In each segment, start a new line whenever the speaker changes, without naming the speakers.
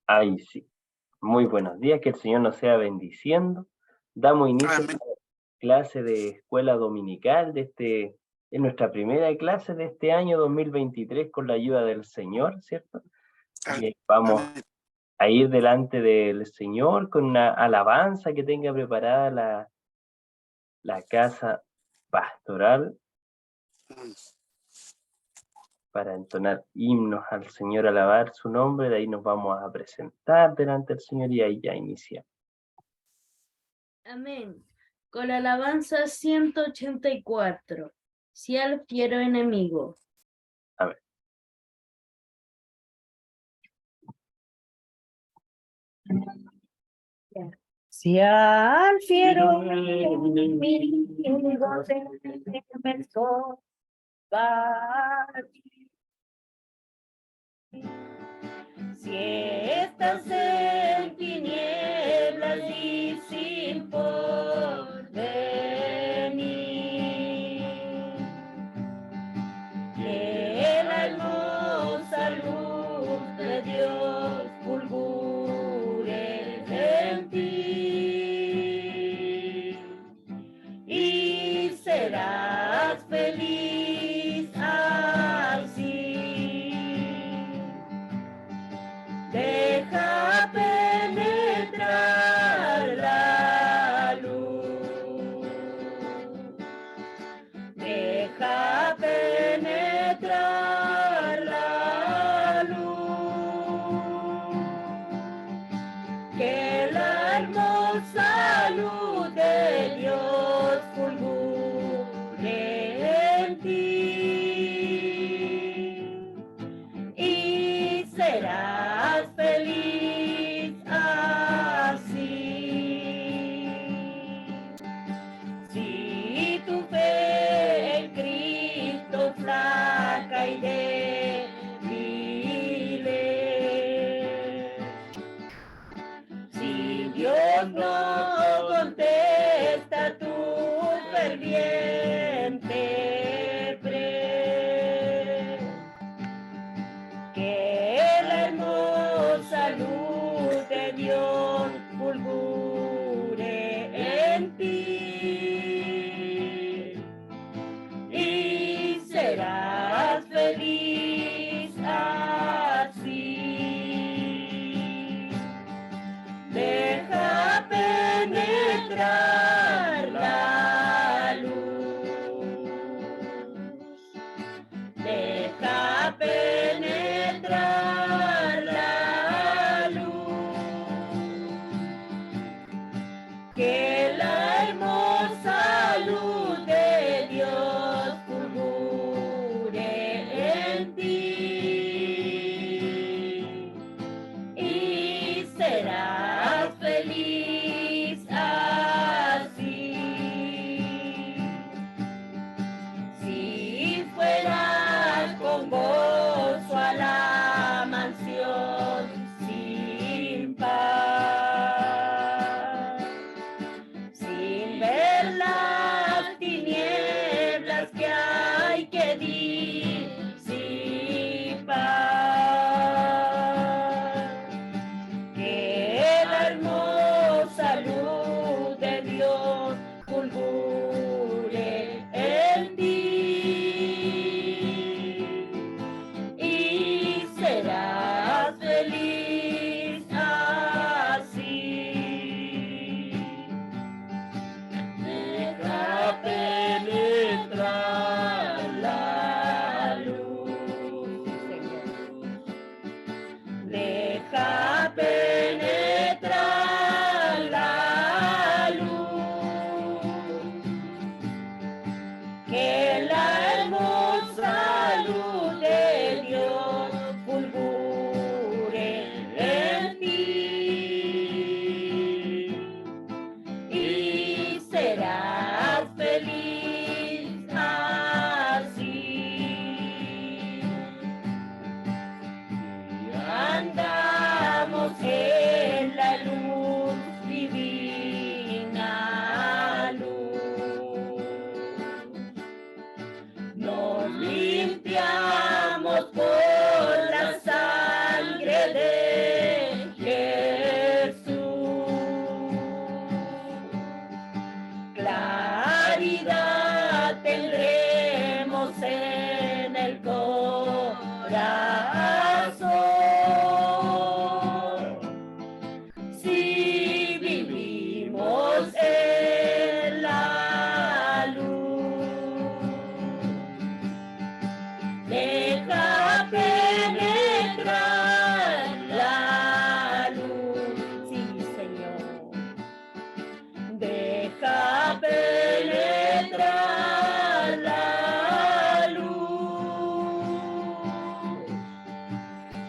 Ahí sí. Muy buenos días, que el Señor nos sea bendiciendo. Damos inicio a
Amén.
esta clase de escuela dominical es nuestra primera clase de este año 2023 con la ayuda del Señor, ¿cierto? Así
a-
que vamos
Amén.
a ir delante del Señor con una alabanza que tenga preparada la casa pastoral
Mm.
para entonar himnos al Señor, alabar su nombre. De ahí nos vamos a presentar delante del Señor y ahí ya iniciamos.
Amén. Con la alabanza 184. Si al fiero enemigo.
A ver.
Si al fiero enemigo defensor bate, si estás en tinieblas y sin porvenir, que la hermosa luz de Dios fulgure en ti y serás feliz así. Deja penetrar la luz. Deja penetrar la luz. Que la hermosa luz de Dios fulgure en ti y serás feliz así. Si tu fe en Cristo flaca y débil es, si Dios no contesta tu ferviente pre, que la hermosa luz de Dios fulgure en ti y serás feliz así. Deja penetrar la luz. Deja penetrar la luz. Si vivimos en la luz, deja penetrar la luz. Sí, Señor. Deja penetrar la luz,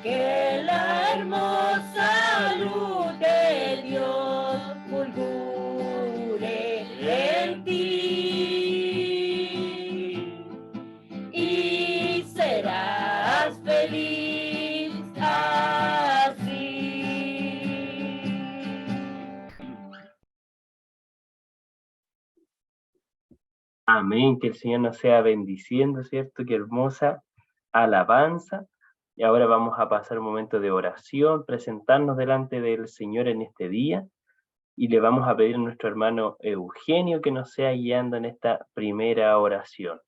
que la hermosa luz de Dios fulgure en ti y serás feliz así.
Amén, que el Señor nos sea bendiciendo, ¿cierto? Qué hermosa alabanza. Y ahora vamos a pasar un momento de oración, presentarnos delante del Señor en este día. Y le vamos a pedir a nuestro hermano Eugenio que nos sea guiando en esta primera oración.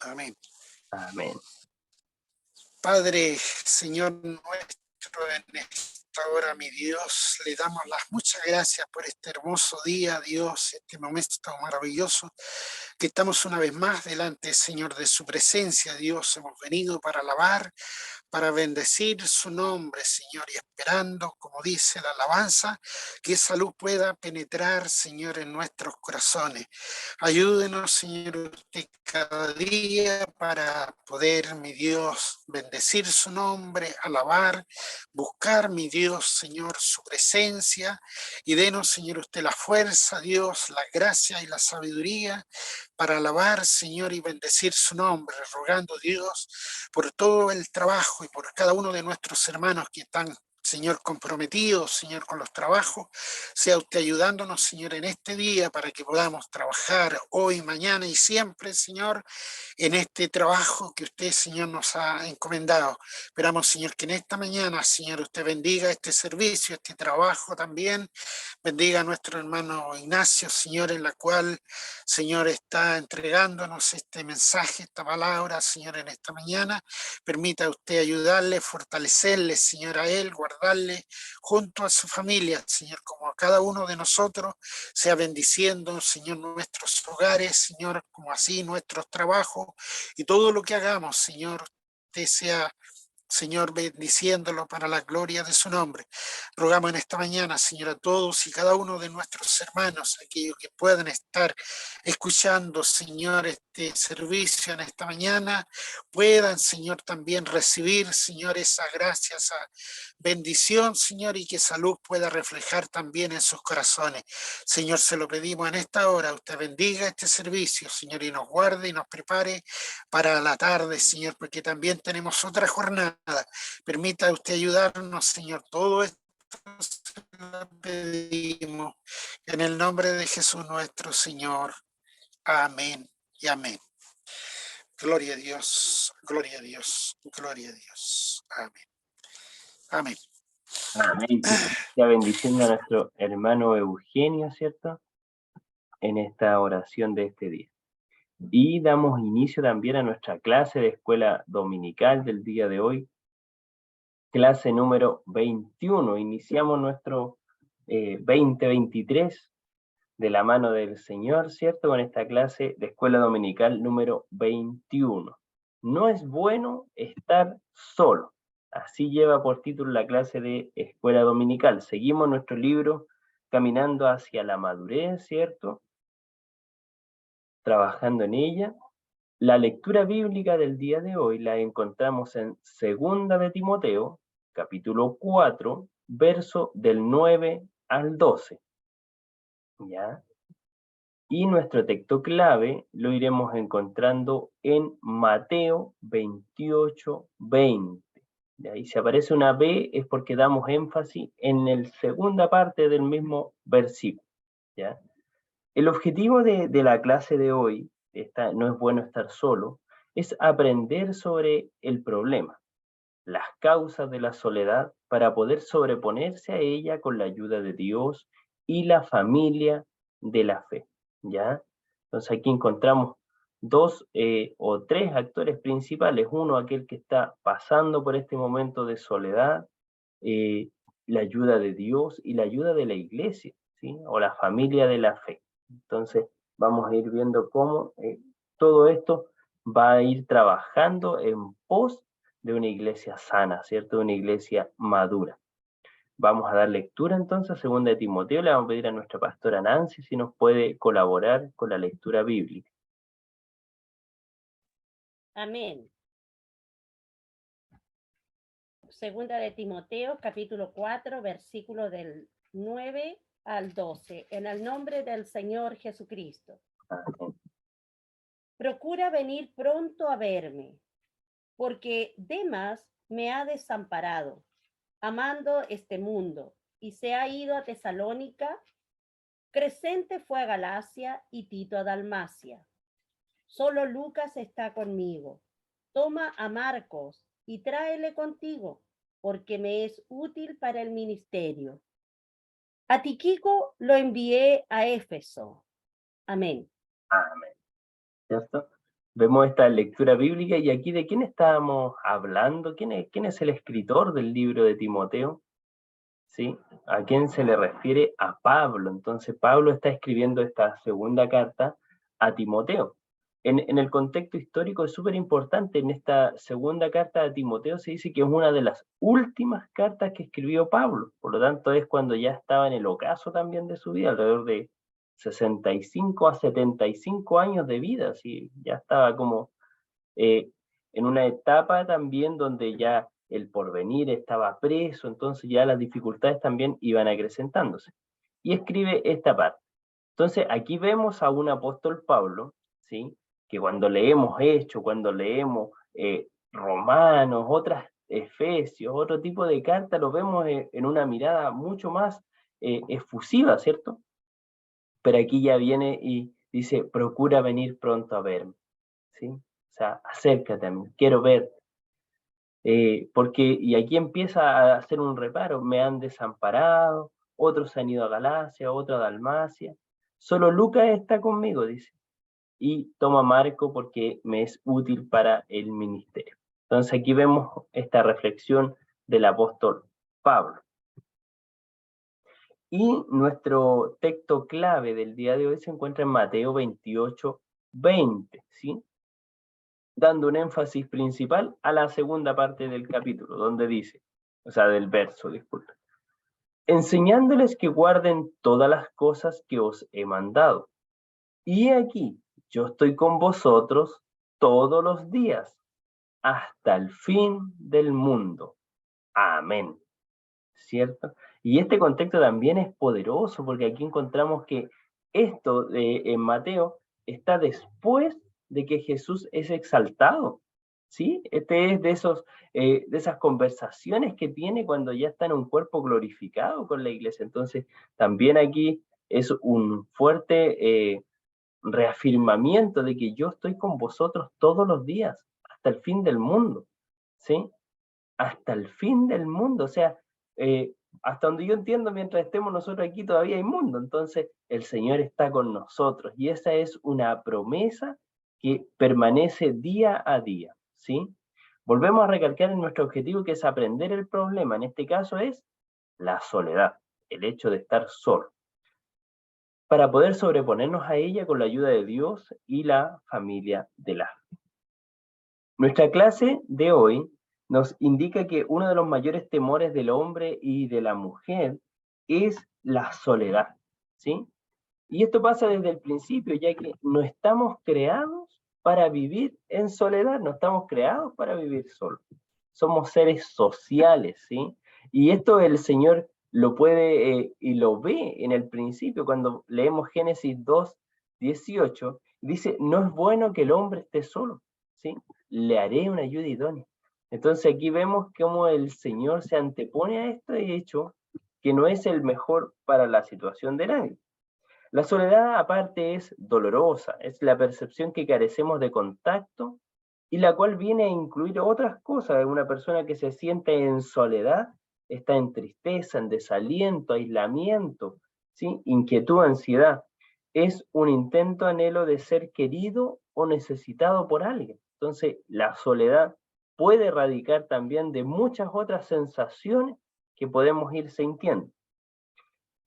Amén.
Amén.
Padre, Señor nuestro, en esta hora, mi Dios, le damos las muchas gracias por este hermoso día, Dios, este momento tan maravilloso, que estamos una vez más delante, Señor, de su presencia, Dios. Hemos venido para alabar, para bendecir su nombre, Señor, y esperando, como dice la alabanza, que esa luz pueda penetrar, Señor, en nuestros corazones. Ayúdenos, Señor, usted cada día para poder, mi Dios, bendecir su nombre, alabar, buscar, mi Dios, Señor, su presencia, y denos, Señor, usted la fuerza, Dios, la gracia y la sabiduría para alabar, Señor, y bendecir su nombre, rogando, Dios, por todo el trabajo y por cada uno de nuestros hermanos que están, Señor, comprometidos, Señor, con los trabajos. Sea usted ayudándonos, Señor, en este día para que podamos trabajar hoy, mañana y siempre, Señor, en este trabajo que usted, Señor, nos ha encomendado. Esperamos, Señor, que en esta mañana, Señor, usted bendiga este servicio, este trabajo también. Bendiga a nuestro hermano Ignacio, Señor, en la cual, Señor, está entregándonos este mensaje, esta palabra, Señor, en esta mañana. Permita usted ayudarle, fortalecerle, Señor, a él, guardarle junto a su familia, Señor, como a cada uno de nosotros, sea bendiciendo, Señor, nuestros hogares, Señor, como así nuestros trabajos y todo lo que hagamos, Señor, usted sea, Señor, bendiciéndolo para la gloria de su nombre. Rogamos en esta mañana, Señor, a todos y cada uno de nuestros hermanos, aquellos que puedan estar escuchando, Señor, este servicio en esta mañana, puedan, Señor, también recibir, Señor, esa gracia, esa bendición, Señor, y que esa luz pueda reflejar también en sus corazones. Señor, se lo pedimos en esta hora. Usted bendiga este servicio, Señor, y nos guarde y nos prepare para la tarde, Señor, porque también tenemos otra jornada. Permita usted ayudarnos, Señor. Todo esto se lo pedimos en el nombre de Jesús nuestro Señor. Amén y amén. Gloria a Dios, gloria a Dios, gloria a Dios. Amén. Amén.
Amén. Que sea bendiciendo a nuestro hermano Eugenio, ¿cierto? En esta oración de este día. Y damos inicio también a nuestra clase de escuela dominical del día de hoy, clase número 21. Iniciamos nuestro 2023 de la mano del Señor, ¿cierto? Con esta clase de escuela dominical número 21. No es bueno estar solo. Así lleva por título la clase de escuela dominical. Seguimos nuestro libro Caminando hacia la madurez, ¿cierto? Trabajando en ella. La lectura bíblica del día de hoy la encontramos en 2 de Timoteo, capítulo 4, verso del 9 al 12. ¿Ya? Y nuestro texto clave lo iremos encontrando en Mateo 28, 20. ¿Ya? Y si aparece una B es porque damos énfasis en la segunda parte del mismo versículo. ¿Ya? El objetivo de la clase de hoy, no es bueno estar solo, es aprender sobre el problema, las causas de la soledad para poder sobreponerse a ella con la ayuda de Dios y la familia de la fe. ¿Ya? Entonces aquí encontramos dos o tres actores principales. Uno, aquel que está pasando por este momento de soledad, la ayuda de Dios y la ayuda de la iglesia, ¿sí? O la familia de la fe. Entonces, vamos a ir viendo cómo todo esto va a ir trabajando en pos de una iglesia sana, ¿cierto? De una iglesia madura. Vamos a dar lectura entonces a 2 de Timoteo. Le vamos a pedir a nuestra pastora Nancy si nos puede colaborar con la lectura bíblica.
Amén. 2 de Timoteo, capítulo 4, versículo del 9 al 12. En el nombre del Señor Jesucristo.
Amén.
Procura venir pronto a verme, porque Demas me ha desamparado, amando este mundo, y se ha ido a Tesalónica. Crescente fue a Galacia y Tito a Dalmacia. Solo Lucas está conmigo. Toma a Marcos y tráele contigo, porque me es útil para el ministerio. A Tíquico lo envié a Éfeso. Amén.
Amén. ¿Cierto? Vemos esta lectura bíblica y aquí ¿de quién estábamos hablando? ¿Quién es el escritor del libro de Timoteo? ¿Sí? ¿A quién se le refiere? A Pablo. Entonces Pablo está escribiendo esta segunda carta a Timoteo. En el contexto histórico es súper importante. En esta segunda carta a Timoteo se dice que es una de las últimas cartas que escribió Pablo. Por lo tanto, es cuando ya estaba en el ocaso también de su vida, alrededor de 65 a 75 años de vida. ¿Sí? Ya estaba como en una etapa también donde ya el porvenir estaba preso, entonces ya las dificultades también iban acrecentándose. Y escribe esta parte. Entonces aquí vemos a un apóstol Pablo, ¿sí? Que cuando leemos Hechos, cuando leemos Romanos, otras Efesios, otro tipo de cartas, lo vemos en una mirada mucho más efusiva, ¿cierto? Pero aquí ya viene y dice, procura venir pronto a verme, ¿sí? O sea, acércate a mí, quiero ver. Y aquí empieza a hacer un reparo, me han desamparado, otros se han ido a Galacia, otros a Dalmacia, solo Lucas está conmigo, dice, y toma Marco porque me es útil para el ministerio. Entonces aquí vemos esta reflexión del apóstol Pablo. Y nuestro texto clave del día de hoy se encuentra en Mateo 28, 20, ¿sí? Dando un énfasis principal a la segunda parte del capítulo, donde dice, o sea, del verso, disculpe, enseñándoles que guarden todas las cosas que os he mandado. Y aquí, yo estoy con vosotros todos los días, hasta el fin del mundo. Amén. ¿Cierto? Y este contexto también es poderoso, porque aquí encontramos que esto en Mateo está después de que Jesús es exaltado, ¿sí? Este es de esas conversaciones que tiene cuando ya está en un cuerpo glorificado con la iglesia. Entonces, también aquí es un fuerte reafirmamiento de que yo estoy con vosotros todos los días, hasta el fin del mundo, ¿sí? Hasta el fin del mundo, o sea, hasta donde yo entiendo, mientras estemos nosotros aquí todavía hay mundo, entonces el Señor está con nosotros, y esa es una promesa que permanece día a día, ¿sí? Volvemos a recalcar en nuestro objetivo, que es aprender el problema, en este caso es la soledad, el hecho de estar solo, para poder sobreponernos a ella con la ayuda de Dios y la familia de la fe. Nuestra clase de hoy nos indica que uno de los mayores temores del hombre y de la mujer es la soledad, ¿sí? Y esto pasa desde el principio, ya que no estamos creados para vivir en soledad, no estamos creados para vivir solos. Somos seres sociales, ¿sí? Y esto el Señor lo puede y lo ve en el principio, cuando leemos Génesis 2:18, dice, no es bueno que el hombre esté solo, ¿sí? Le haré una ayuda idónea. Entonces aquí vemos cómo el Señor se antepone a este hecho, que no es el mejor para la situación de nadie. La soledad aparte es dolorosa, es la percepción que carecemos de contacto y la cual viene a incluir otras cosas. Una persona que se siente en soledad está en tristeza, en desaliento, aislamiento, ¿sí? Inquietud, ansiedad. es un intento anhelo de ser querido o necesitado por alguien. Entonces, la soledad puede radicar también de muchas otras sensaciones que podemos ir sintiendo.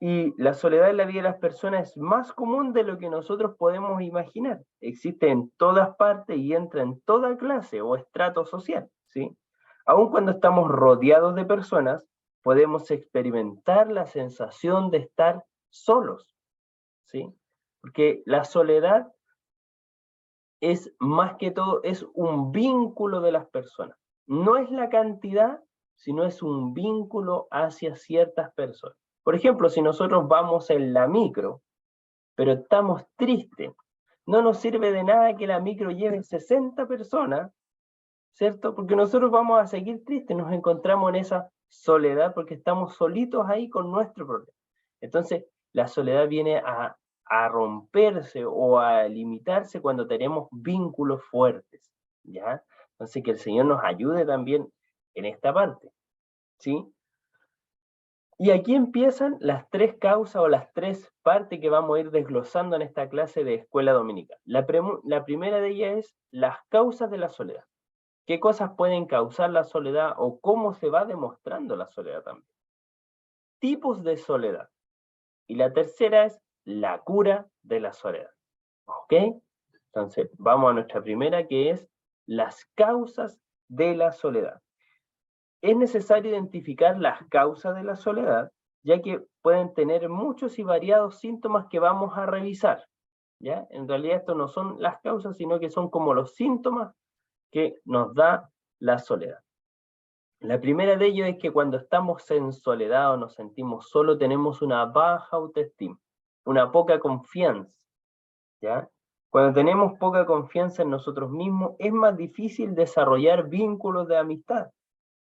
Y la soledad en la vida de las personas es más común de lo que nosotros podemos imaginar. Existe en todas partes y entra en toda clase o estrato social, ¿sí? Aun cuando estamos rodeados de personas, podemos experimentar la sensación de estar solos, ¿sí? Porque la soledad es más que todo, es un vínculo de las personas. No es la cantidad, sino es un vínculo hacia ciertas personas. Por ejemplo, si nosotros vamos en la micro, pero estamos tristes, no nos sirve de nada que la micro lleve 60 personas, ¿cierto? Porque nosotros vamos a seguir tristes, nos encontramos en esa soledad porque estamos solitos ahí con nuestro problema. Entonces, la soledad viene a romperse o a limitarse cuando tenemos vínculos fuertes, ¿ya? Entonces, que el Señor nos ayude también en esta parte, ¿sí? Y aquí empiezan las tres causas o las tres partes que vamos a ir desglosando en esta clase de escuela dominical. La primera de ellas es las causas de la soledad. ¿Qué cosas pueden causar la soledad o cómo se va demostrando la soledad también? Tipos de soledad. Y la tercera es la cura de la soledad. ¿Ok? Entonces, vamos a nuestra primera, que es las causas de la soledad. Es necesario identificar las causas de la soledad, ya que pueden tener muchos y variados síntomas que vamos a revisar, ¿ya? En realidad esto no son las causas, sino que son como los síntomas que nos da la soledad. La primera de ellos es que cuando estamos en soledad o nos sentimos solos, tenemos una baja autoestima, una poca confianza, ¿ya? Cuando tenemos poca confianza en nosotros mismos, es más difícil desarrollar vínculos de amistad.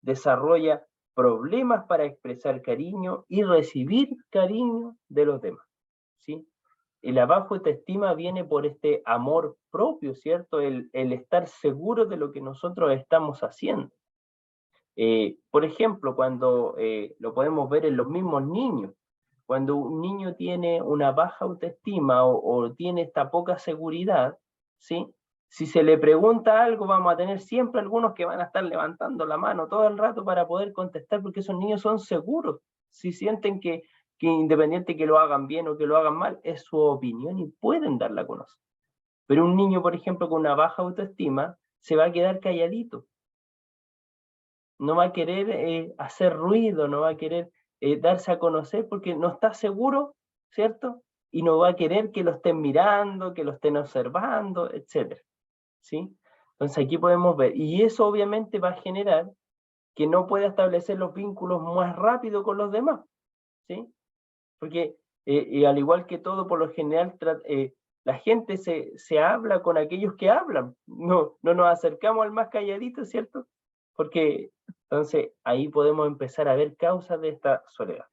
Desarrolla problemas para expresar cariño y recibir cariño de los demás, ¿sí? Y la baja autoestima viene por este amor propio, ¿cierto? El estar seguro de lo que nosotros estamos haciendo. Por ejemplo, cuando lo podemos ver en los mismos niños, cuando un niño tiene una baja autoestima o tiene esta poca seguridad, ¿sí? Si se le pregunta algo, vamos a tener siempre algunos que van a estar levantando la mano todo el rato para poder contestar, porque esos niños son seguros. Si sienten que independiente que lo hagan bien o que lo hagan mal, es su opinión y pueden darla a conocer. Pero un niño, por ejemplo, con una baja autoestima, se va a quedar calladito. No va a querer hacer ruido, no va a querer darse a conocer porque no está seguro, ¿cierto? Y no va a querer que lo estén mirando, que lo estén observando, etc. ¿Sí? Entonces aquí podemos ver, y eso obviamente va a generar que no pueda establecer los vínculos más rápido con los demás, ¿sí? Porque al igual que todo, por lo general, la gente se habla con aquellos que hablan, no nos acercamos al más calladito, ¿cierto? Porque entonces ahí podemos empezar a ver causas de esta soledad.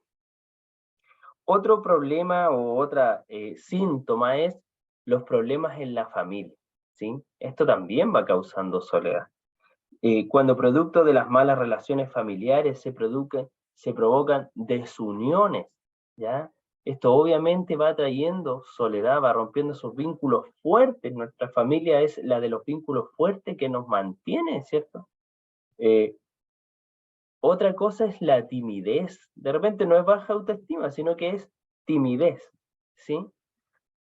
Otro problema o otra síntoma es los problemas en la familia, ¿sí? Esto también va causando soledad. Cuando producto de las malas relaciones familiares se provocan desuniones, ¿ya? Esto obviamente va trayendo soledad, va rompiendo esos vínculos fuertes. Nuestra familia es la de los vínculos fuertes que nos mantiene, ¿cierto? Otra cosa es la timidez. De repente no es baja autoestima, sino que es timidez, ¿sí?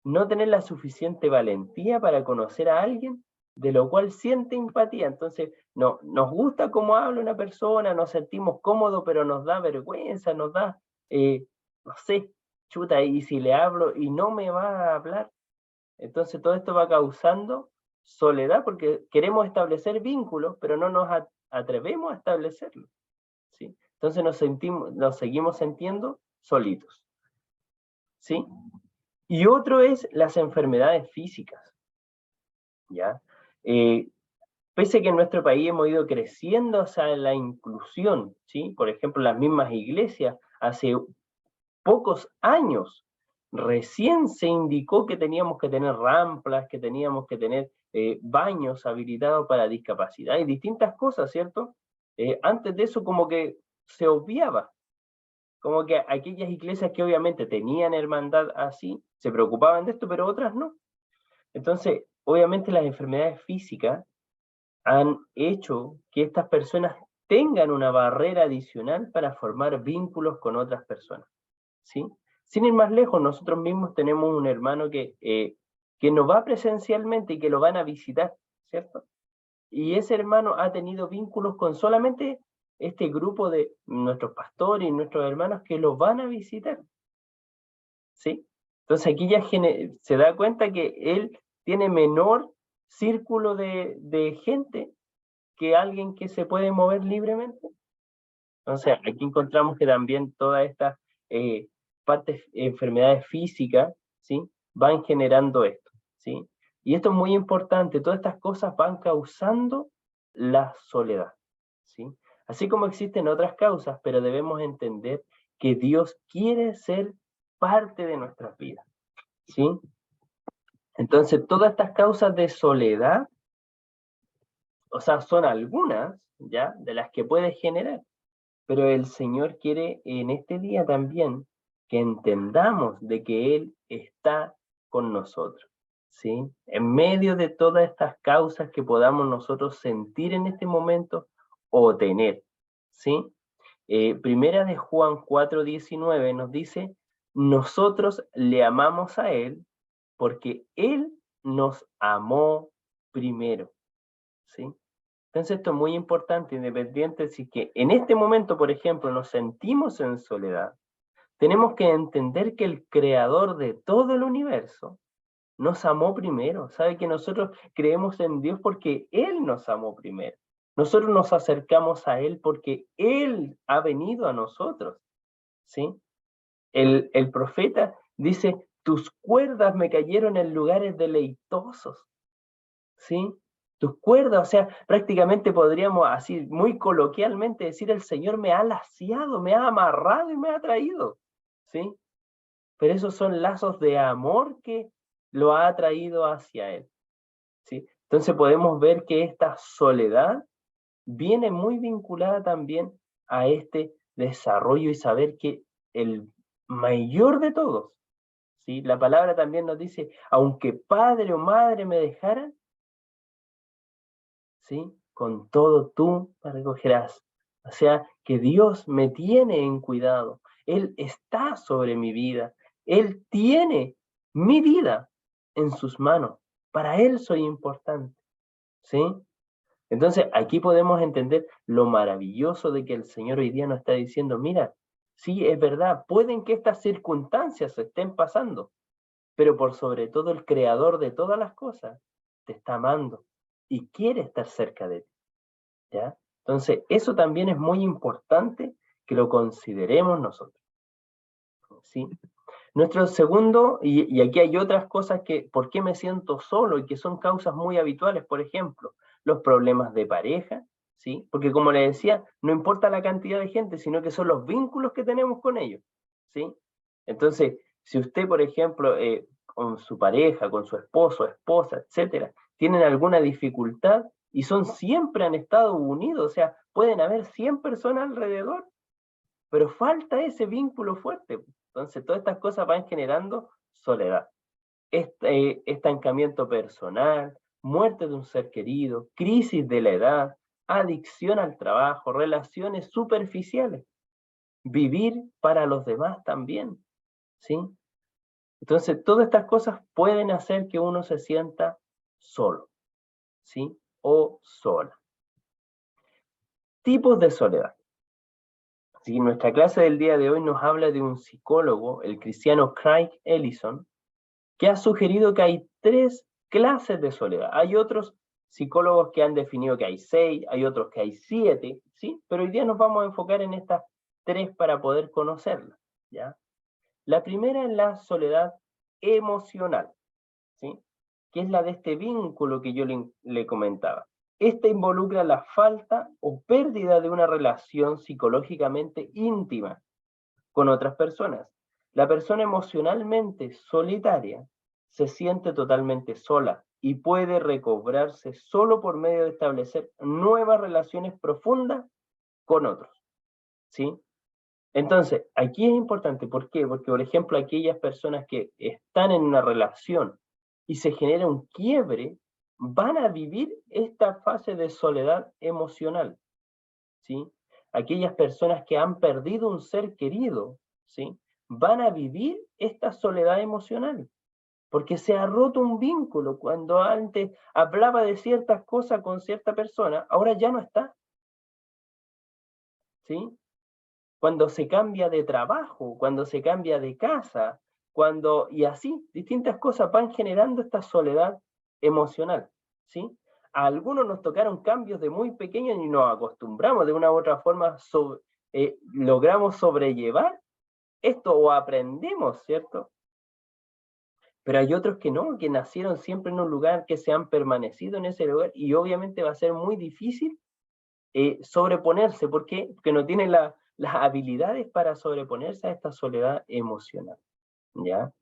No tener la suficiente valentía para conocer a alguien de lo cual siente empatía. Entonces, no, nos gusta cómo habla una persona, nos sentimos cómodos, pero nos da vergüenza, nos da, no sé, chuta, y si le hablo y no me va a hablar. Entonces, todo esto va causando soledad porque queremos establecer vínculos, pero no nos atrevemos a establecerlos, ¿sí? Entonces nos seguimos sintiendo solitos, ¿sí? Y otro es las enfermedades físicas, ¿ya? Pese a que en nuestro país hemos ido creciendo hacia la inclusión, ¿sí? Por ejemplo, las mismas iglesias, hace pocos años, recién se indicó que teníamos que tener rampas, que teníamos que tener baños habilitados para discapacidad y distintas cosas, ¿cierto? Antes de eso como que se obviaba. Como que aquellas iglesias que obviamente tenían hermandad así, se preocupaban de esto, pero otras no. Entonces, obviamente las enfermedades físicas han hecho que estas personas tengan una barrera adicional para formar vínculos con otras personas, ¿sí? Sin ir más lejos, nosotros mismos tenemos un hermano que nos va presencialmente y que lo van a visitar, ¿cierto? Y ese hermano ha tenido vínculos con solamente este grupo de nuestros pastores y nuestros hermanos que los van a visitar, ¿sí? Entonces aquí ya se da cuenta que él tiene menor círculo de gente que alguien que se puede mover libremente. Entonces aquí encontramos que también todas estas enfermedades físicas, ¿sí? Van generando esto, ¿sí? Y esto es muy importante, todas estas cosas van causando la soledad, ¿sí? Así como existen otras causas, pero debemos entender que Dios quiere ser parte de nuestras vidas, ¿sí? Entonces, todas estas causas de soledad, o sea, son algunas, ¿ya? De las que puede generar, pero el Señor quiere en este día también que entendamos de que Él está con nosotros, ¿sí? En medio de todas estas causas que podamos nosotros sentir en este momento o tener, ¿sí? Primera de Juan 4:19 nos dice, nosotros le amamos a Él porque Él nos amó primero, ¿sí? Entonces esto es muy importante, independiente si que en este momento, por ejemplo, nos sentimos en soledad, tenemos que entender que el creador de todo el universo nos amó primero. Sabe que nosotros creemos en Dios porque Él nos amó primero. Nosotros nos acercamos a Él porque Él ha venido a nosotros, ¿sí? El profeta dice, tus cuerdas me cayeron en lugares deleitosos, ¿sí? Tus cuerdas, o sea, prácticamente podríamos así, muy coloquialmente decir, el Señor me ha laciado, me ha amarrado y me ha traído, ¿sí? Pero esos son lazos de amor que lo ha traído hacia Él, ¿sí? Entonces podemos ver que esta soledad viene muy vinculada también a este desarrollo y saber que el mayor de todos, ¿sí? La palabra también nos dice, aunque padre o madre me dejaran, ¿sí? Con todo tú me recogerás. O sea, que Dios me tiene en cuidado. Él está sobre mi vida. Él tiene mi vida en sus manos. Para Él soy importante, ¿sí? Entonces, aquí podemos entender lo maravilloso de que el Señor hoy día nos está diciendo, mira, sí, es verdad, pueden que estas circunstancias se estén pasando, pero por sobre todo el Creador de todas las cosas te está amando y quiere estar cerca de ti, ¿ya? Entonces, eso también es muy importante que lo consideremos nosotros, ¿sí? Nuestro segundo, y aquí hay otras cosas que, ¿por qué me siento solo? Y que son causas muy habituales, por ejemplo, los problemas de pareja, ¿sí? Porque como les decía, no importa la cantidad de gente, sino que son los vínculos que tenemos con ellos, ¿sí? Entonces, si usted, por ejemplo, con su pareja, con su esposo, esposa, etcétera, tienen alguna dificultad y siempre han estado unidos, o sea, pueden haber 100 personas alrededor, pero falta ese vínculo fuerte. Entonces, todas estas cosas van generando soledad, estancamiento personal, muerte de un ser querido, crisis de la edad, adicción al trabajo, relaciones superficiales, vivir para los demás también, ¿sí? Entonces, todas estas cosas pueden hacer que uno se sienta solo, ¿sí? O sola. Tipos de soledad. Sí, nuestra clase del día de hoy nos habla de un psicólogo, el cristiano Craig Ellison, que ha sugerido que hay 3 clases de soledad. Hay otros psicólogos que han definido que hay 6, hay otros que hay 7, ¿sí? Pero hoy día nos vamos a enfocar en estas 3 para poder conocerlas, ¿ya? La primera es la soledad emocional, ¿sí? Que es la de este vínculo que yo le comentaba. Esta involucra la falta o pérdida de una relación psicológicamente íntima con otras personas. La persona emocionalmente solitaria se siente totalmente sola y puede recobrarse solo por medio de establecer nuevas relaciones profundas con otros, ¿sí? Entonces, aquí es importante, ¿por qué? Porque, por ejemplo, aquellas personas que están en una relación y se genera un quiebre, van a vivir esta fase de soledad emocional, ¿sí? Aquellas personas que han perdido un ser querido, ¿sí? Van a vivir esta soledad emocional, porque se ha roto un vínculo. Cuando antes hablaba de ciertas cosas con cierta persona, ahora ya no está, ¿sí? Cuando se cambia de trabajo, cuando se cambia de casa, y así, distintas cosas van generando esta soledad emocional, ¿sí? A algunos nos tocaron cambios de muy pequeños y nos acostumbramos de una u otra forma, logramos sobrellevar esto o aprendemos, ¿cierto? Pero hay otros que no, que nacieron siempre en un lugar, que se han permanecido en ese lugar y obviamente va a ser muy difícil sobreponerse. ¿Por qué? Porque no tienen las habilidades para sobreponerse a esta soledad emocional, ¿ya?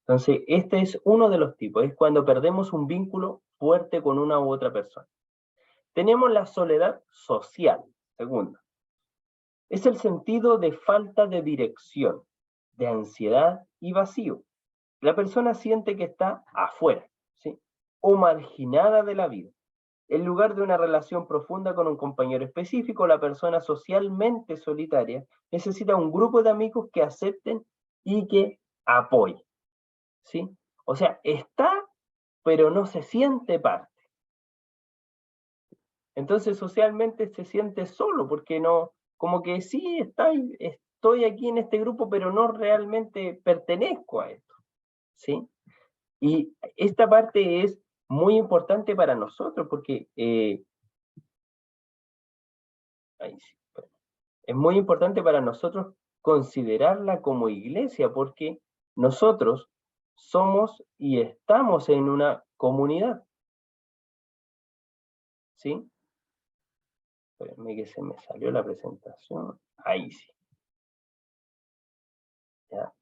Entonces, este es uno de los tipos, es cuando perdemos un vínculo fuerte con una u otra persona. Tenemos la soledad social, segunda. Es el sentido de falta de dirección, de ansiedad y vacío. La persona siente que está afuera, ¿sí? O marginada de la vida. En lugar de una relación profunda con un compañero específico, la persona socialmente solitaria necesita un grupo de amigos que acepten y que apoyen, ¿sí? O sea, está, pero no se siente parte. Entonces socialmente se siente solo, porque no, como que sí, estoy aquí en este grupo, pero no realmente pertenezco a esto, ¿sí? Y esta parte es muy importante para nosotros, porque ahí sí, es muy importante para nosotros considerarla como iglesia, porque nosotros somos y estamos en una comunidad, ¿sí? Espérenme que se me salió la presentación. Ahí sí. ¿Ya?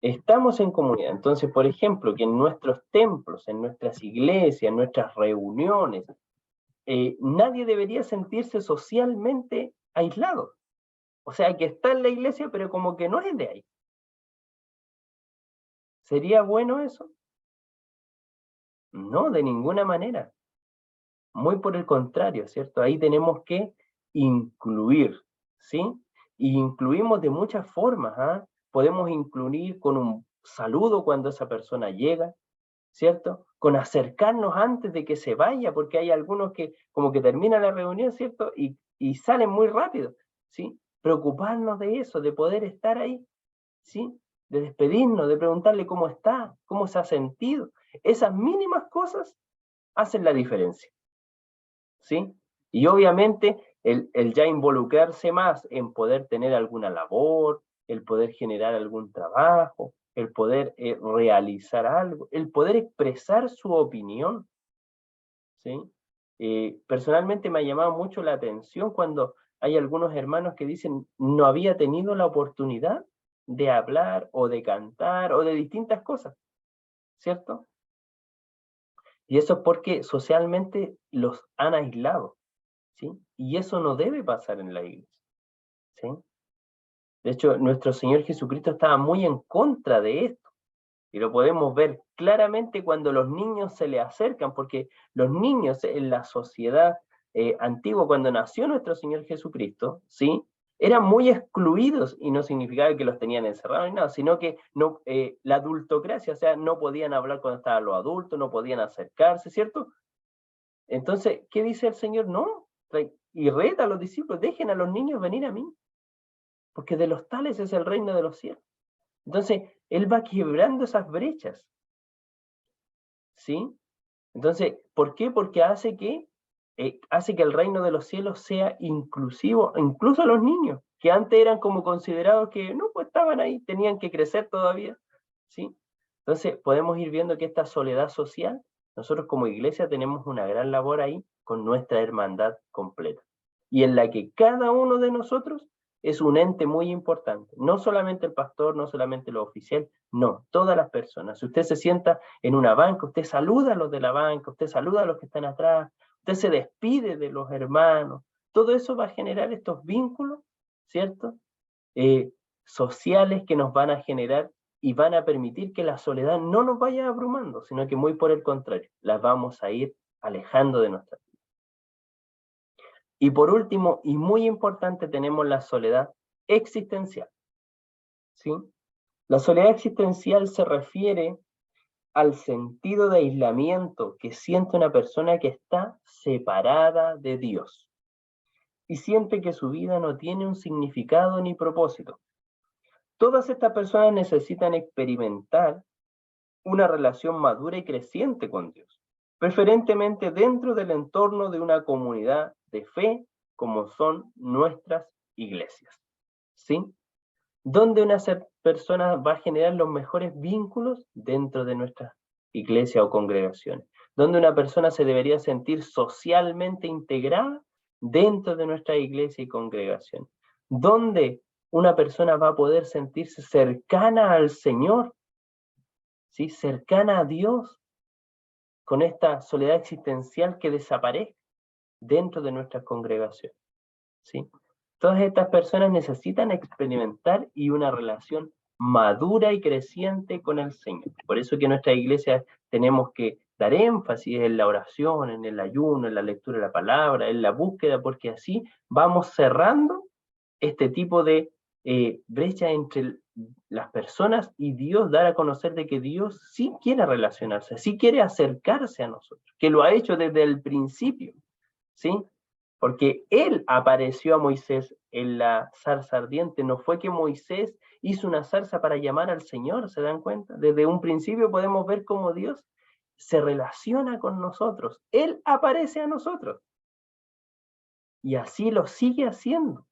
Estamos en comunidad. Entonces, por ejemplo, que en nuestros templos, en nuestras iglesias, en nuestras reuniones, nadie debería sentirse socialmente aislado. O sea, que está en la iglesia, pero como que no es de ahí. ¿Sería bueno eso? No, de ninguna manera. Muy por el contrario, ¿cierto? Ahí tenemos que incluir, ¿sí? Y incluimos de muchas formas, ¿ah? Podemos incluir con un saludo cuando esa persona llega, ¿cierto? Con acercarnos antes de que se vaya, porque hay algunos que como que terminan la reunión, ¿cierto? Y salen muy rápido, ¿sí? Preocuparnos de eso, de poder estar ahí, ¿sí? De despedirnos, de preguntarle cómo está, cómo se ha sentido. Esas mínimas cosas hacen la diferencia, ¿sí? Y obviamente el ya involucrarse más en poder tener alguna labor, el poder generar algún trabajo, el poder realizar algo, el poder expresar su opinión, ¿sí? Personalmente me ha llamado mucho la atención cuando hay algunos hermanos que dicen no había tenido la oportunidad de hablar o de cantar o de distintas cosas, ¿cierto? Y eso es porque socialmente los han aislado, ¿sí? Y eso no debe pasar en la iglesia, ¿sí? De hecho, nuestro Señor Jesucristo estaba muy en contra de esto. Y lo podemos ver claramente cuando los niños se le acercan, porque los niños en la sociedad antigua, cuando nació nuestro Señor Jesucristo, ¿sí? Eran muy excluidos y no significaba que los tenían encerrados ni nada, sino que no, la adultocracia, o sea, no podían hablar cuando estaban los adultos, no podían acercarse, ¿cierto? Entonces, ¿qué dice el Señor? No, y reta a los discípulos, dejen a los niños venir a mí, porque de los tales es el reino de los cielos. Entonces, Él va quebrando esas brechas, ¿sí? Entonces, ¿por qué? Porque hace que el reino de los cielos sea inclusivo, incluso a los niños, que antes eran como considerados que no, pues estaban ahí, tenían que crecer todavía, ¿sí? Entonces, podemos ir viendo que esta soledad social, nosotros como iglesia tenemos una gran labor ahí con nuestra hermandad completa, y en la que cada uno de nosotros es un ente muy importante, no solamente el pastor, no solamente los oficiales, no, todas las personas. Si usted se sienta en una banca, usted saluda a los de la banca, usted saluda a los que están atrás, usted se despide de los hermanos, todo eso va a generar estos vínculos, ¿cierto? sociales que nos van a generar y van a permitir que la soledad no nos vaya abrumando, sino que muy por el contrario, las vamos a ir alejando de nuestra vida. Y por último, y muy importante, tenemos la soledad existencial, ¿sí? La soledad existencial se refiere al sentido de aislamiento que siente una persona que está separada de Dios y siente que su vida no tiene un significado ni propósito. Todas estas personas necesitan experimentar una relación madura y creciente con Dios, preferentemente dentro del entorno de una comunidad de fe como son nuestras iglesias, ¿sí? Donde una persona va a generar los mejores vínculos dentro de nuestra iglesia o congregaciones, donde una persona se debería sentir socialmente integrada dentro de nuestra iglesia y congregación, donde una persona va a poder sentirse cercana al Señor, ¿sí? Cercana a Dios, con esta soledad existencial que desaparezca dentro de nuestra congregación, ¿sí? Todas estas personas necesitan experimentar y una relación madura y creciente con el Señor. Por eso que en nuestra iglesia tenemos que dar énfasis en la oración, en el ayuno, en la lectura de la palabra, en la búsqueda, porque así vamos cerrando este tipo de brecha entre las personas y Dios, dar a conocer de que Dios sí quiere relacionarse, sí quiere acercarse a nosotros, que lo ha hecho desde el principio, ¿sí? Porque Él apareció a Moisés en la zarza ardiente, no fue que Moisés hizo una zarza para llamar al Señor, ¿se dan cuenta? Desde un principio podemos ver cómo Dios se relaciona con nosotros, Él aparece a nosotros, y así lo sigue haciendo,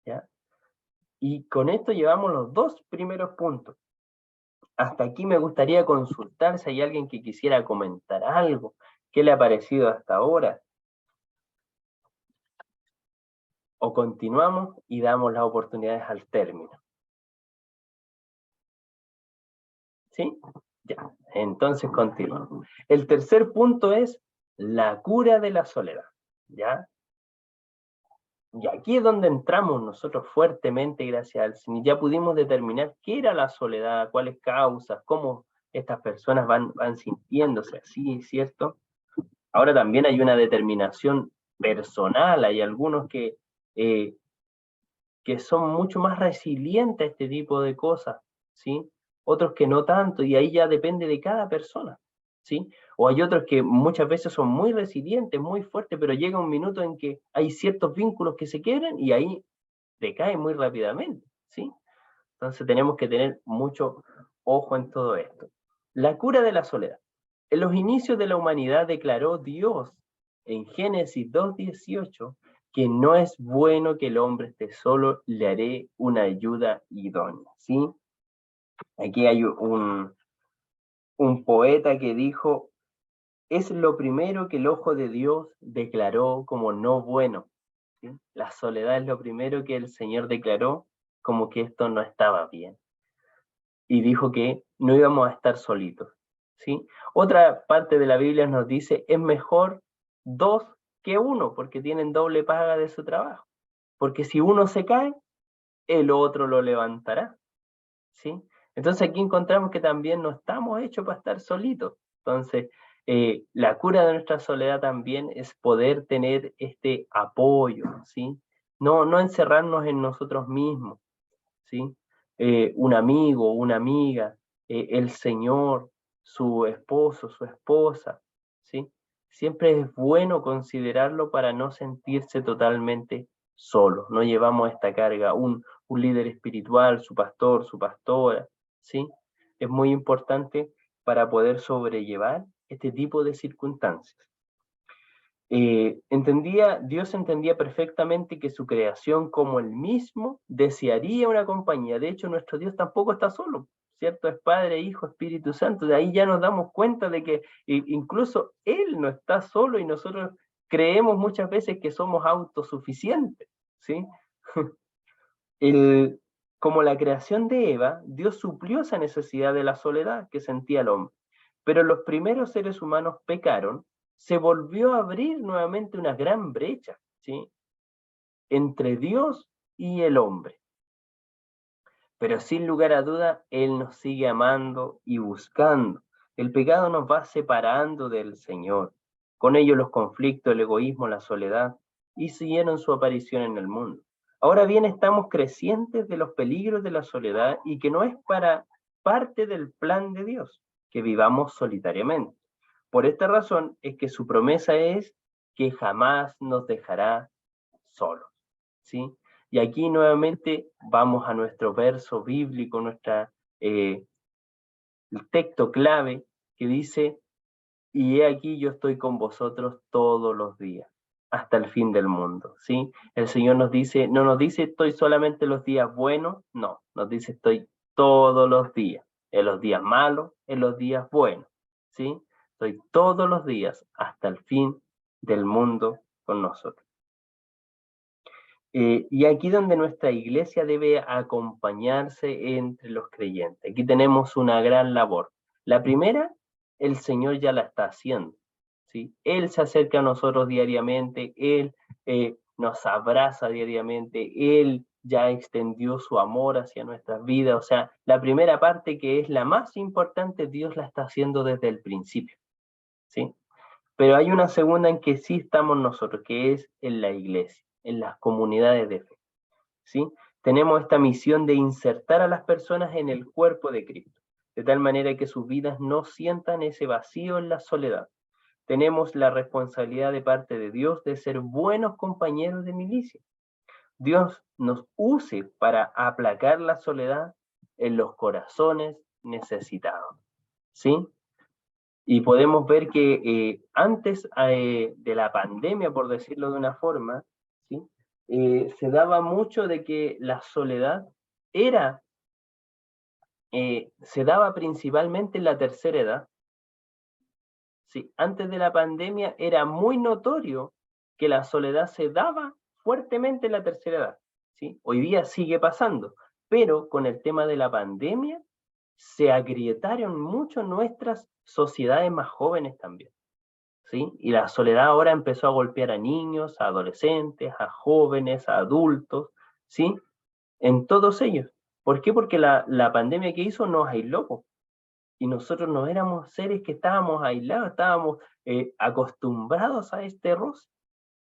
¿ya? Y con esto llevamos los dos primeros puntos. Hasta aquí me gustaría consultar si hay alguien que quisiera comentar algo. ¿Qué le ha parecido hasta ahora? O continuamos y damos las oportunidades al término. ¿Sí? Ya, entonces continuamos. El tercer punto es la cura de la soledad. ¿Ya? Y aquí es donde entramos nosotros fuertemente, gracias al Señor. Ya pudimos determinar qué era la soledad, cuáles causas, cómo estas personas van sintiéndose así, ¿cierto? Ahora también hay una determinación personal, hay algunos que son mucho más resilientes a este tipo de cosas, ¿sí? Otros que no tanto, y ahí ya depende de cada persona, ¿sí? O hay otros que muchas veces son muy resilientes, muy fuertes, pero llega un minuto en que hay ciertos vínculos que se quiebran y ahí decaen muy rápidamente, ¿sí? Entonces tenemos que tener mucho ojo en todo esto. La cura de la soledad. En los inicios de la humanidad declaró Dios en Génesis 2:18 que no es bueno que el hombre esté solo, le haré una ayuda idónea, ¿sí? Aquí hay un poeta que dijo, es lo primero que el ojo de Dios declaró como no bueno, ¿sí? La soledad es lo primero que el Señor declaró como que esto no estaba bien. Y dijo que no íbamos a estar solitos, ¿sí? Otra parte de la Biblia nos dice, es mejor dos que uno, porque tienen doble paga de su trabajo. Porque si uno se cae, el otro lo levantará, ¿sí? Entonces aquí encontramos que también no estamos hechos para estar solitos. Entonces, la cura de nuestra soledad también es poder tener este apoyo, ¿sí? No encerrarnos en nosotros mismos, ¿sí? Un amigo, una amiga, el Señor, su esposo, su esposa, ¿sí? Siempre es bueno considerarlo para no sentirse totalmente solo. No llevamos esta carga, un líder espiritual, su pastor, su pastora, ¿sí? Es muy importante para poder sobrellevar este tipo de circunstancias. Dios entendía perfectamente que su creación como él mismo desearía una compañía. De hecho, nuestro Dios tampoco está solo, ¿cierto? Es Padre, Hijo, Espíritu Santo. De ahí ya nos damos cuenta de que incluso Él no está solo y nosotros creemos muchas veces que somos autosuficientes, ¿sí? Como la creación de Eva, Dios suplió esa necesidad de la soledad que sentía el hombre. Pero los primeros seres humanos pecaron, se volvió a abrir nuevamente una gran brecha, ¿sí? Entre Dios y el hombre. Pero sin lugar a duda, Él nos sigue amando y buscando. El pecado nos va separando del Señor. Con ello los conflictos, el egoísmo, la soledad, y siguieron su aparición en el mundo. Ahora bien, estamos crecientes de los peligros de la soledad y que no es para parte del plan de Dios que vivamos solitariamente. Por esta razón es que su promesa es que jamás nos dejará solos, ¿sí? Y aquí nuevamente vamos a nuestro verso bíblico, el texto clave que dice, y he aquí yo estoy con vosotros todos los días, hasta el fin del mundo, ¿sí? El Señor nos dice, no nos dice estoy solamente los días buenos, no, nos dice estoy todos los días, en los días malos, en los días buenos, ¿sí? Estoy todos los días hasta el fin del mundo con nosotros. Y aquí donde nuestra iglesia debe acompañarse entre los creyentes. Aquí tenemos una gran labor. La primera, el Señor ya la está haciendo, ¿sí? Él se acerca a nosotros diariamente, Él nos abraza diariamente, Él ya extendió su amor hacia nuestras vidas. O sea, la primera parte, que es la más importante, Dios la está haciendo desde el principio, ¿sí? Pero hay una segunda en que sí estamos nosotros, que es en la iglesia, en las comunidades de fe, ¿sí? Tenemos esta misión de insertar a las personas en el cuerpo de Cristo, de tal manera que sus vidas no sientan ese vacío en la soledad. Tenemos la responsabilidad de parte de Dios de ser buenos compañeros de milicia. Dios nos use para aplacar la soledad en los corazones necesitados, ¿sí? Y podemos ver que antes de la pandemia, por decirlo de una forma, ¿sí? Se daba mucho de que la soledad se daba principalmente en la tercera edad. ¿Sí? Antes de la pandemia era muy notorio que la soledad se daba fuertemente en la tercera edad, ¿sí? Hoy día sigue pasando, pero con el tema de la pandemia se agrietaron mucho nuestras sociedades más jóvenes también, ¿sí? Y la soledad ahora empezó a golpear a niños, a adolescentes, a jóvenes, a adultos, ¿sí? En todos ellos. ¿Por qué? Porque la pandemia que hizo nos aisló, po. Y nosotros no éramos seres que estábamos aislados, estábamos acostumbrados a este roce,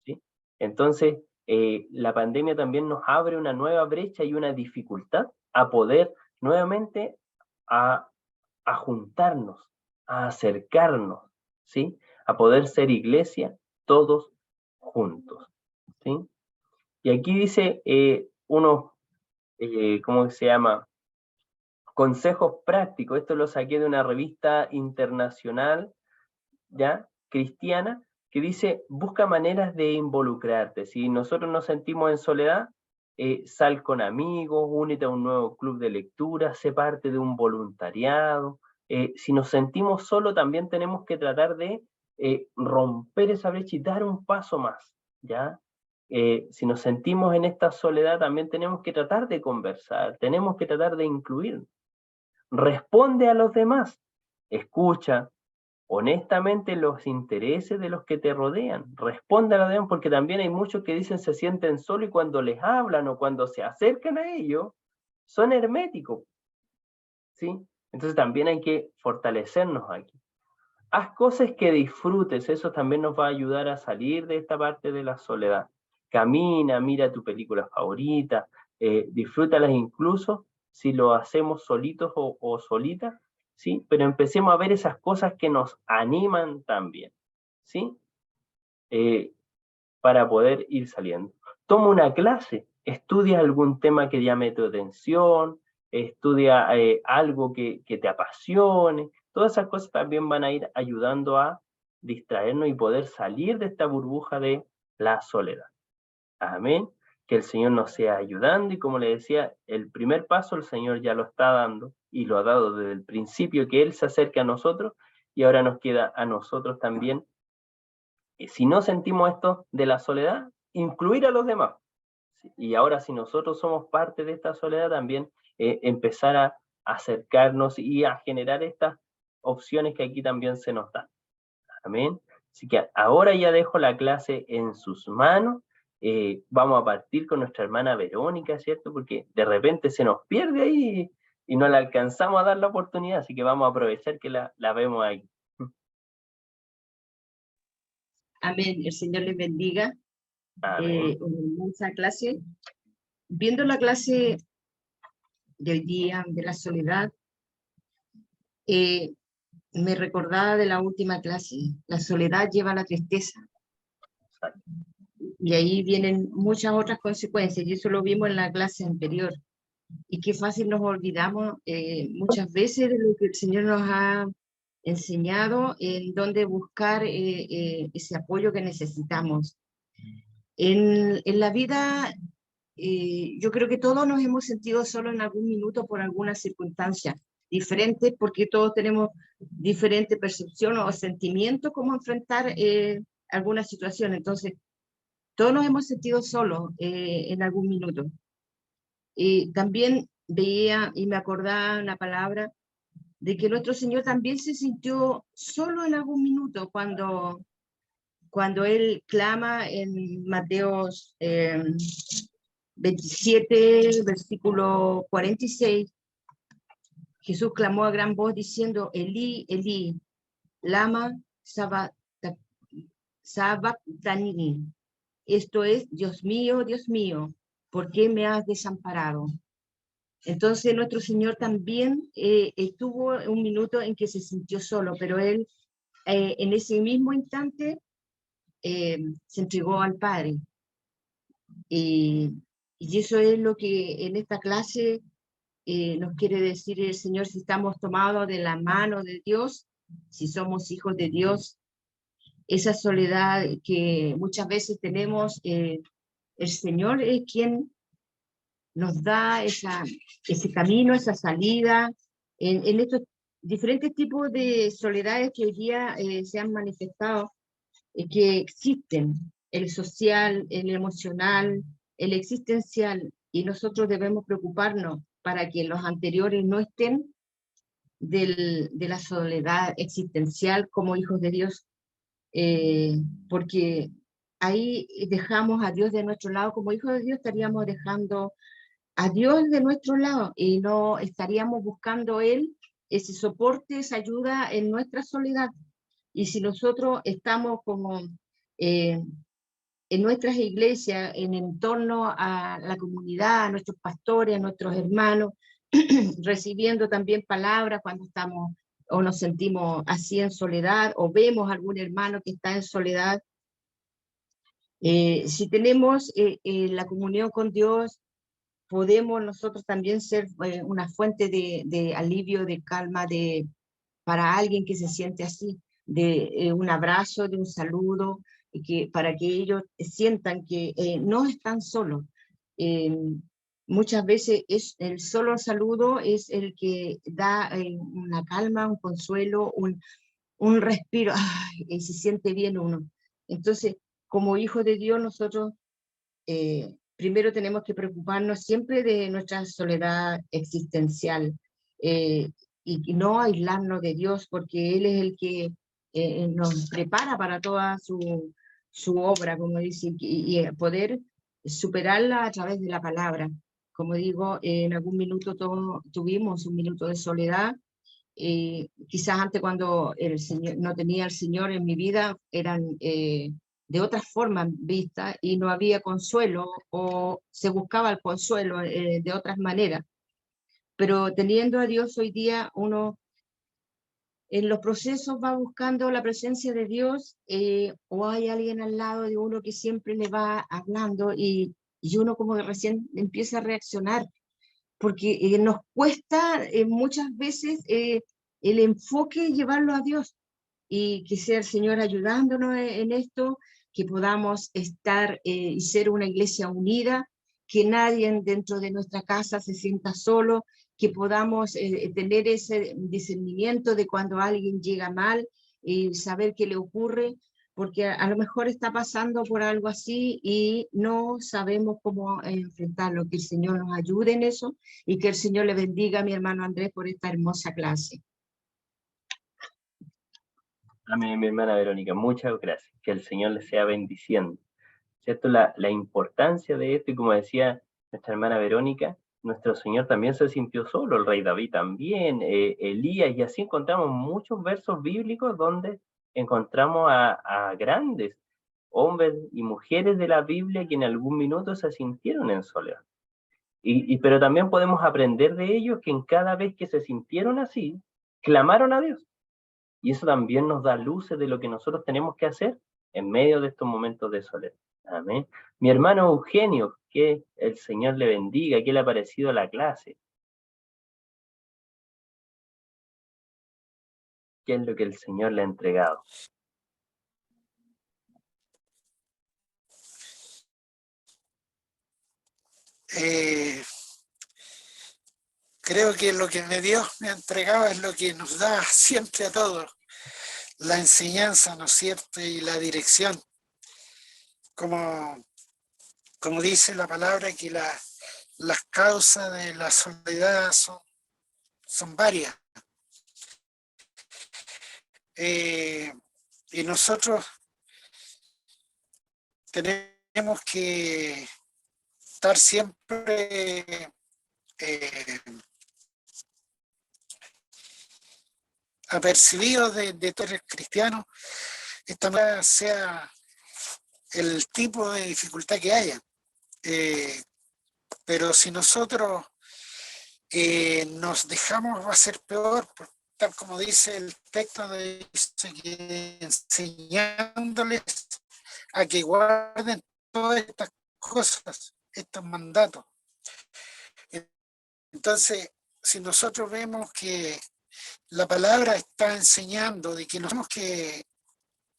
¿sí? Entonces, la pandemia también nos abre una nueva brecha y una dificultad a poder nuevamente a, a juntarnos, a acercarnos, ¿sí? A poder ser iglesia todos juntos, ¿sí? Y aquí dice ¿cómo se llama? Consejos prácticos. Esto lo saqué de una revista internacional, ¿ya? Cristiana, que dice, busca maneras de involucrarte. Si nosotros nos sentimos en soledad, sal con amigos, únete a un nuevo club de lectura, sé parte de un voluntariado. Si nos sentimos solos, también tenemos que tratar de romper esa brecha y dar un paso más, ¿ya? Si nos sentimos en esta soledad, también tenemos que tratar de conversar, tenemos que tratar de incluirnos. Responde a los demás, escucha honestamente los intereses de los que te rodean, responde a los demás, porque también hay muchos que dicen se sienten solos y cuando les hablan o cuando se acercan a ellos, son herméticos, ¿sí? Entonces también hay que fortalecernos aquí. Haz cosas que disfrutes, eso también nos va a ayudar a salir de esta parte de la soledad. Camina, mira tu película favorita, disfrútalas incluso si lo hacemos solitos o solitas, ¿sí? Pero empecemos a ver esas cosas que nos animan también, ¿sí? Para poder ir saliendo. Toma una clase, estudia algún tema que llame tu atención, estudia algo que te apasione. Todas esas cosas también van a ir ayudando a distraernos y poder salir de esta burbuja de la soledad. Amén. Que el Señor nos sea ayudando y como le decía, el primer paso el Señor ya lo está dando y lo ha dado desde el principio, que Él se acerque a nosotros y ahora nos queda a nosotros también, si no sentimos esto de la soledad, incluir a los demás. Y ahora si nosotros somos parte de esta soledad, también empezar a acercarnos y a generar estas opciones que aquí también se nos dan. Amén. Así que ahora ya dejo la clase en sus manos. vamos a partir con nuestra hermana Verónica, ¿cierto? Porque de repente se nos pierde ahí y no le alcanzamos a dar la oportunidad, así que vamos a aprovechar que la vemos ahí.
Amén. El Señor les bendiga.
Amén.
Una hermosa clase. Viendo la clase del día de la soledad, me recordaba de la última clase. La soledad lleva a la tristeza.
Exacto.
Y ahí vienen muchas otras consecuencias, y eso lo vimos en la clase anterior. Y qué fácil nos olvidamos muchas veces de lo que el Señor nos ha enseñado, en dónde buscar ese apoyo que necesitamos. En la vida, yo creo que todos nos hemos sentido solos en algún minuto por alguna circunstancia diferente, porque todos tenemos diferente percepción o sentimiento cómo enfrentar alguna situación. Entonces, todos nos hemos sentido solos en algún minuto. También veía y me acordaba una palabra de que nuestro Señor también se sintió solo en algún minuto cuando Él clama en Mateo 27, versículo 46. Jesús clamó a gran voz diciendo, Elí, Elí, lama sabactani. Esto es, Dios mío, ¿por qué me has desamparado? Entonces nuestro Señor también estuvo un minuto en que se sintió solo, pero Él en ese mismo instante se entregó al Padre. Y eso es lo que en esta clase nos quiere decir el Señor, si estamos tomados de la mano de Dios, si somos hijos de Dios. Esa soledad que muchas veces tenemos, el Señor es quien nos da ese camino, esa salida, en estos diferentes tipos de soledades que hoy día se han manifestado, que existen, el social, el emocional, el existencial, y nosotros debemos preocuparnos para que los anteriores no estén de la soledad existencial como hijos de Dios, porque ahí dejamos a Dios de nuestro lado. Como hijos de Dios estaríamos dejando a Dios de nuestro lado y no estaríamos buscando Él ese soporte, esa ayuda en nuestra soledad. Y si nosotros estamos como en nuestras iglesias, en torno a la comunidad, a nuestros pastores, a nuestros hermanos, recibiendo también palabras cuando estamos o nos sentimos así en soledad, o vemos a algún hermano que está en soledad. Si tenemos la comunión con Dios, podemos nosotros también ser una fuente de alivio, de calma, para alguien que se siente así, de un abrazo, de un saludo, para que ellos sientan que no están solos. Muchas veces el solo saludo es el que da una calma, un consuelo, un respiro, y se siente bien uno. Entonces, como hijos de Dios, nosotros primero tenemos que preocuparnos siempre de nuestra soledad existencial y no aislarnos de Dios, porque Él es el que nos prepara para toda su obra, como dice, y poder superarla a través de la palabra. Como digo, en algún minuto todos tuvimos un minuto de soledad. Quizás antes, cuando el Señor, no tenía el Señor en mi vida, eran de otras formas vistas y no había consuelo, o se buscaba el consuelo de otras maneras. Pero teniendo a Dios hoy día, uno en los procesos va buscando la presencia de Dios, o hay alguien al lado de uno que siempre le va hablando, y uno como que recién empieza a reaccionar, porque nos cuesta muchas veces el enfoque llevarlo a Dios, y que sea el Señor ayudándonos en esto, que podamos estar y ser una iglesia unida, que nadie dentro de nuestra casa se sienta solo, que podamos tener ese discernimiento de cuando alguien llega mal y saber qué le ocurre, porque a lo mejor está pasando por algo así y no sabemos cómo enfrentarlo. Que el Señor nos ayude en eso, y que el Señor le bendiga a mi hermano Andrés por esta hermosa clase.
Amén, mi hermana Verónica, muchas gracias. Que el Señor le sea bendiciendo. ¿cierto? La importancia de esto, y como decía nuestra hermana Verónica, nuestro Señor también se sintió solo, el rey David también, Elías, y así encontramos muchos versos bíblicos donde encontramos a grandes hombres y mujeres de la Biblia que en algún minuto se sintieron en soledad. Pero también podemos aprender de ellos que en cada vez que se sintieron así, clamaron a Dios. Y eso también nos da luces de lo que nosotros tenemos que hacer en medio de estos momentos de soledad. Amén. Mi hermano Eugenio, que el Señor le bendiga, que le ha parecido la clase. ¿Qué es lo que el Señor le ha entregado?
Creo que lo que Dios me ha entregado es lo que nos da siempre a todos, la enseñanza, ¿no es cierto? Y la dirección. Como dice la palabra, que las causas de la soledad son varias. Y nosotros tenemos que estar siempre apercibidos de todo el cristiano, esta sea el tipo de dificultad que haya. Pero si nosotros nos dejamos, va a ser peor, tal como dice el texto, dice que enseñándoles a que guarden todas estas cosas, estos mandatos. Entonces, si nosotros vemos que la palabra está enseñando de que nos tenemos que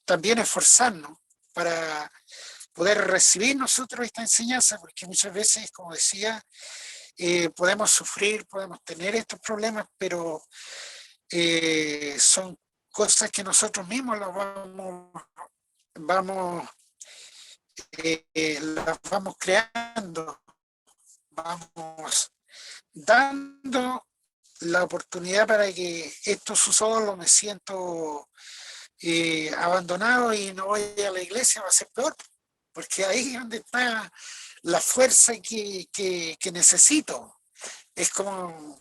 también esforzarnos para poder recibir nosotros esta enseñanza, porque muchas veces, como decía, podemos sufrir, podemos tener estos problemas, pero son cosas que nosotros mismos las vamos creando, vamos dando la oportunidad para que esto solo me siento abandonado y no voy a la iglesia, va a ser peor, porque ahí es donde está la fuerza que necesito. Es como,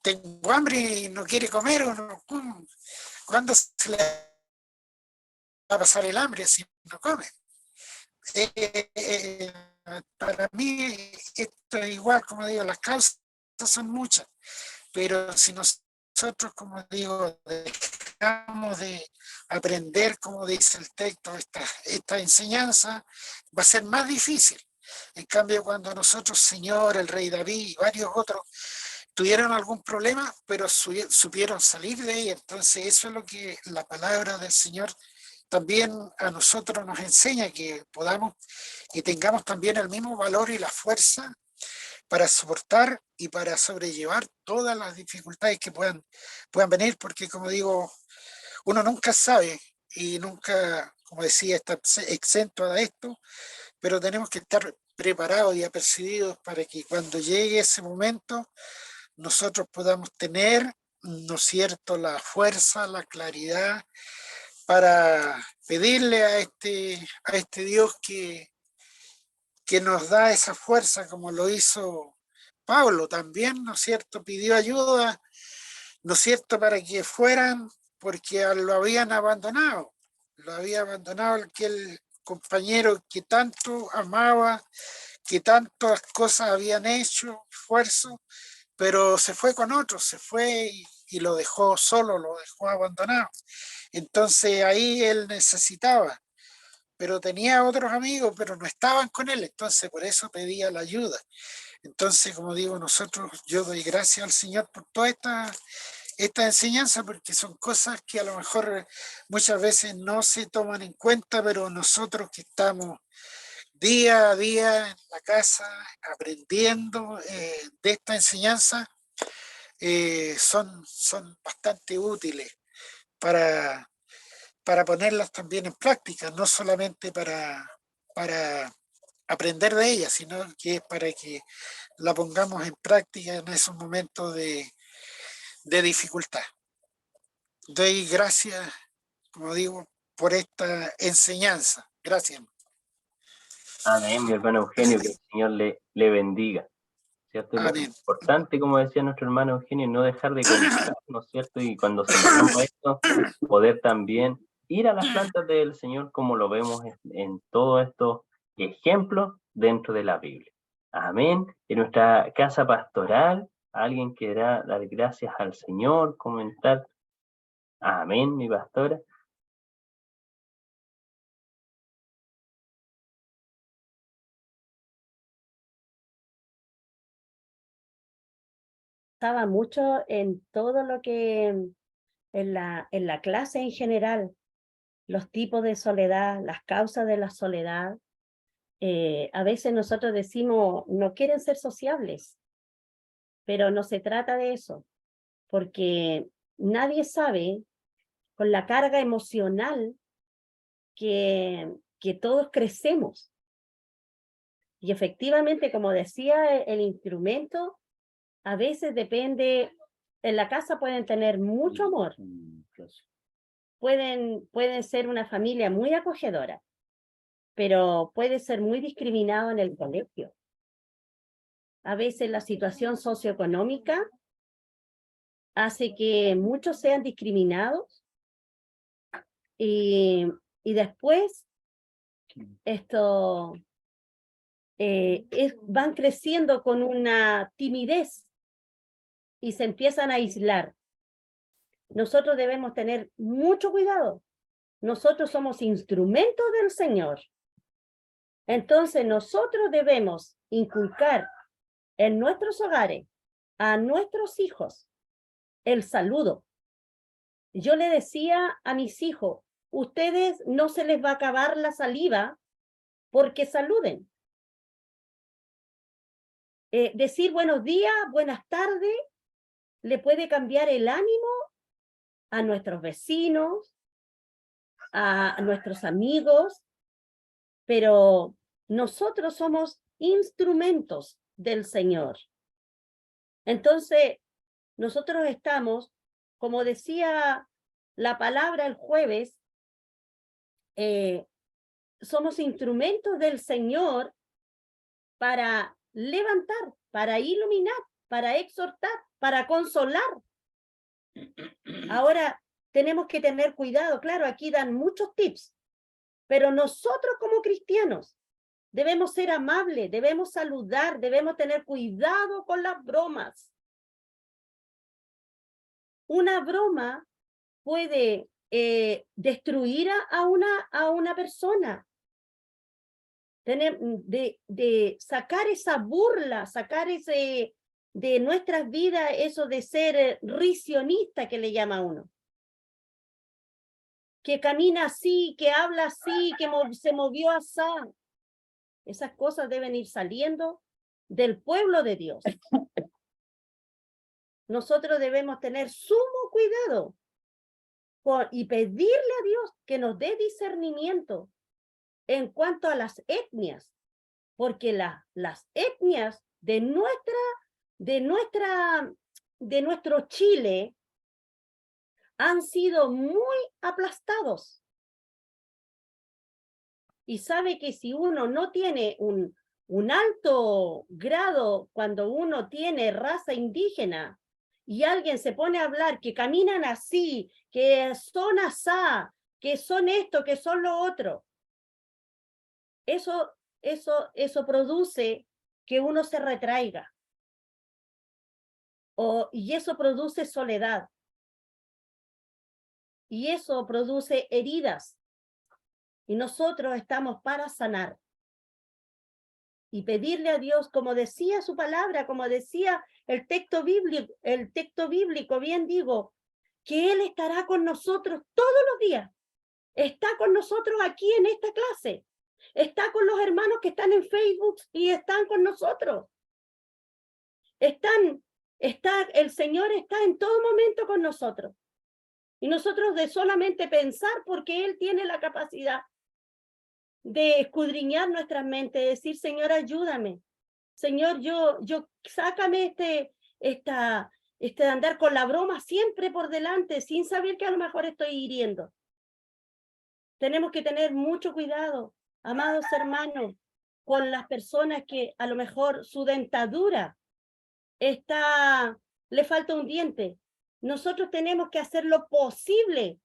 tengo hambre y no quiere comer, o no, ¿cuándo se le va a pasar el hambre si no come? Para mí esto es igual, como digo, las causas son muchas, pero si nosotros, como digo, dejamos de aprender, como dice el texto, esta enseñanza, va a ser más difícil. En cambio, cuando nosotros, Señor, el rey David y varios otros, tuvieron algún problema, pero supieron salir de ella, entonces eso es lo que la palabra del Señor también a nosotros nos enseña, que podamos y tengamos también el mismo valor y la fuerza para soportar y para sobrellevar todas las dificultades que puedan venir, porque como digo, uno nunca sabe y nunca, como decía, está exento a esto, pero tenemos que estar preparados y apercibidos para que cuando llegue ese momento nosotros podamos tener, ¿no es cierto?, la fuerza, la claridad para pedirle a este Dios que nos da esa fuerza, como lo hizo Pablo también, ¿no es cierto? Pidió ayuda, ¿no es cierto?, para que fueran, porque lo habían abandonado. Lo había abandonado aquel compañero que tanto amaba, que tantas cosas habían hecho, esfuerzo, pero se fue con otros, se fue y lo dejó solo, lo dejó abandonado. Entonces ahí él necesitaba, pero tenía otros amigos, pero no estaban con él, entonces por eso pedía la ayuda. Entonces, como digo, yo doy gracias al Señor por toda esta enseñanza, porque son cosas que a lo mejor muchas veces no se toman en cuenta, pero nosotros que estamos día a día en la casa aprendiendo de esta enseñanza, son bastante útiles para ponerlas también en práctica, no solamente para aprender de ellas, sino que es para que la pongamos en práctica en esos momentos de dificultad. Doy gracias, como digo, por esta enseñanza. Gracias.
Amén, mi hermano Eugenio, que el Señor le bendiga. ¿Cierto? Y lo
Amén.
importante, como decía nuestro hermano Eugenio, es no dejar de contar, ¿no es cierto? Y cuando celebramos esto, poder también ir a las plantas del Señor como lo vemos en todos estos ejemplos dentro de la Biblia. Amén. En nuestra casa pastoral, alguien quiera dar gracias al Señor, comentar. Amén, mi pastora.
Estaba mucho en todo lo que, en la clase en general, los tipos de soledad, las causas de la soledad. A veces nosotros decimos, no quieren ser sociables, pero no se trata de eso, porque nadie sabe con la carga emocional que todos crecemos. Y efectivamente, como decía el instrumento, a veces depende, en la casa pueden tener mucho amor, pueden ser una familia muy acogedora, pero puede ser muy discriminado en el colegio. A veces la situación socioeconómica hace que muchos sean discriminados y después esto van creciendo con una timidez y se empiezan a aislar. Nosotros debemos tener mucho cuidado. Nosotros somos instrumentos del Señor. Entonces nosotros debemos inculcar en nuestros hogares a nuestros hijos el saludo. Yo le decía a mis hijos, ustedes no se les va a acabar la saliva porque saluden. Decir buenos días, buenas tardes, le puede cambiar el ánimo a nuestros vecinos, a nuestros amigos, pero nosotros somos instrumentos del Señor. Entonces, nosotros estamos, como decía la palabra el jueves, somos instrumentos del Señor para levantar, para iluminar, para exhortar, para consolar. Ahora tenemos que tener cuidado, claro, aquí dan muchos tips, pero nosotros como cristianos debemos ser amables, debemos saludar, debemos tener cuidado con las bromas. Una broma puede destruir a una persona. De sacar esa burla, sacar ese de nuestras vidas, eso de ser risionista que le llama uno. Que camina así, que habla así, que se movió así. Esas cosas deben ir saliendo del pueblo de Dios. Nosotros debemos tener sumo cuidado y pedirle a Dios que nos dé discernimiento en cuanto a las etnias, porque las etnias de nuestro Chile han sido muy aplastados. Y sabe que si uno no tiene un alto grado, cuando uno tiene raza indígena, y alguien se pone a hablar que caminan así, que son asá, que son esto, que son lo otro, eso produce que uno se retraiga. Y eso produce soledad. Y eso produce heridas. Y nosotros estamos para sanar. Y pedirle a Dios, como decía su palabra, como decía el texto bíblico, bien digo, que Él estará con nosotros todos los días. Está con nosotros aquí en esta clase. Está con los hermanos que están en Facebook y están con nosotros. El Señor está en todo momento con nosotros. Y nosotros de solamente pensar, porque Él tiene la capacidad de escudriñar nuestras mentes, decir, Señor, ayúdame. Señor, sácame de andar con la broma siempre por delante, sin saber que a lo mejor estoy hiriendo. Tenemos que tener mucho cuidado, amados hermanos. con las personas que a lo mejor su dentadura le falta un diente. Nosotros tenemos que hacer lo posible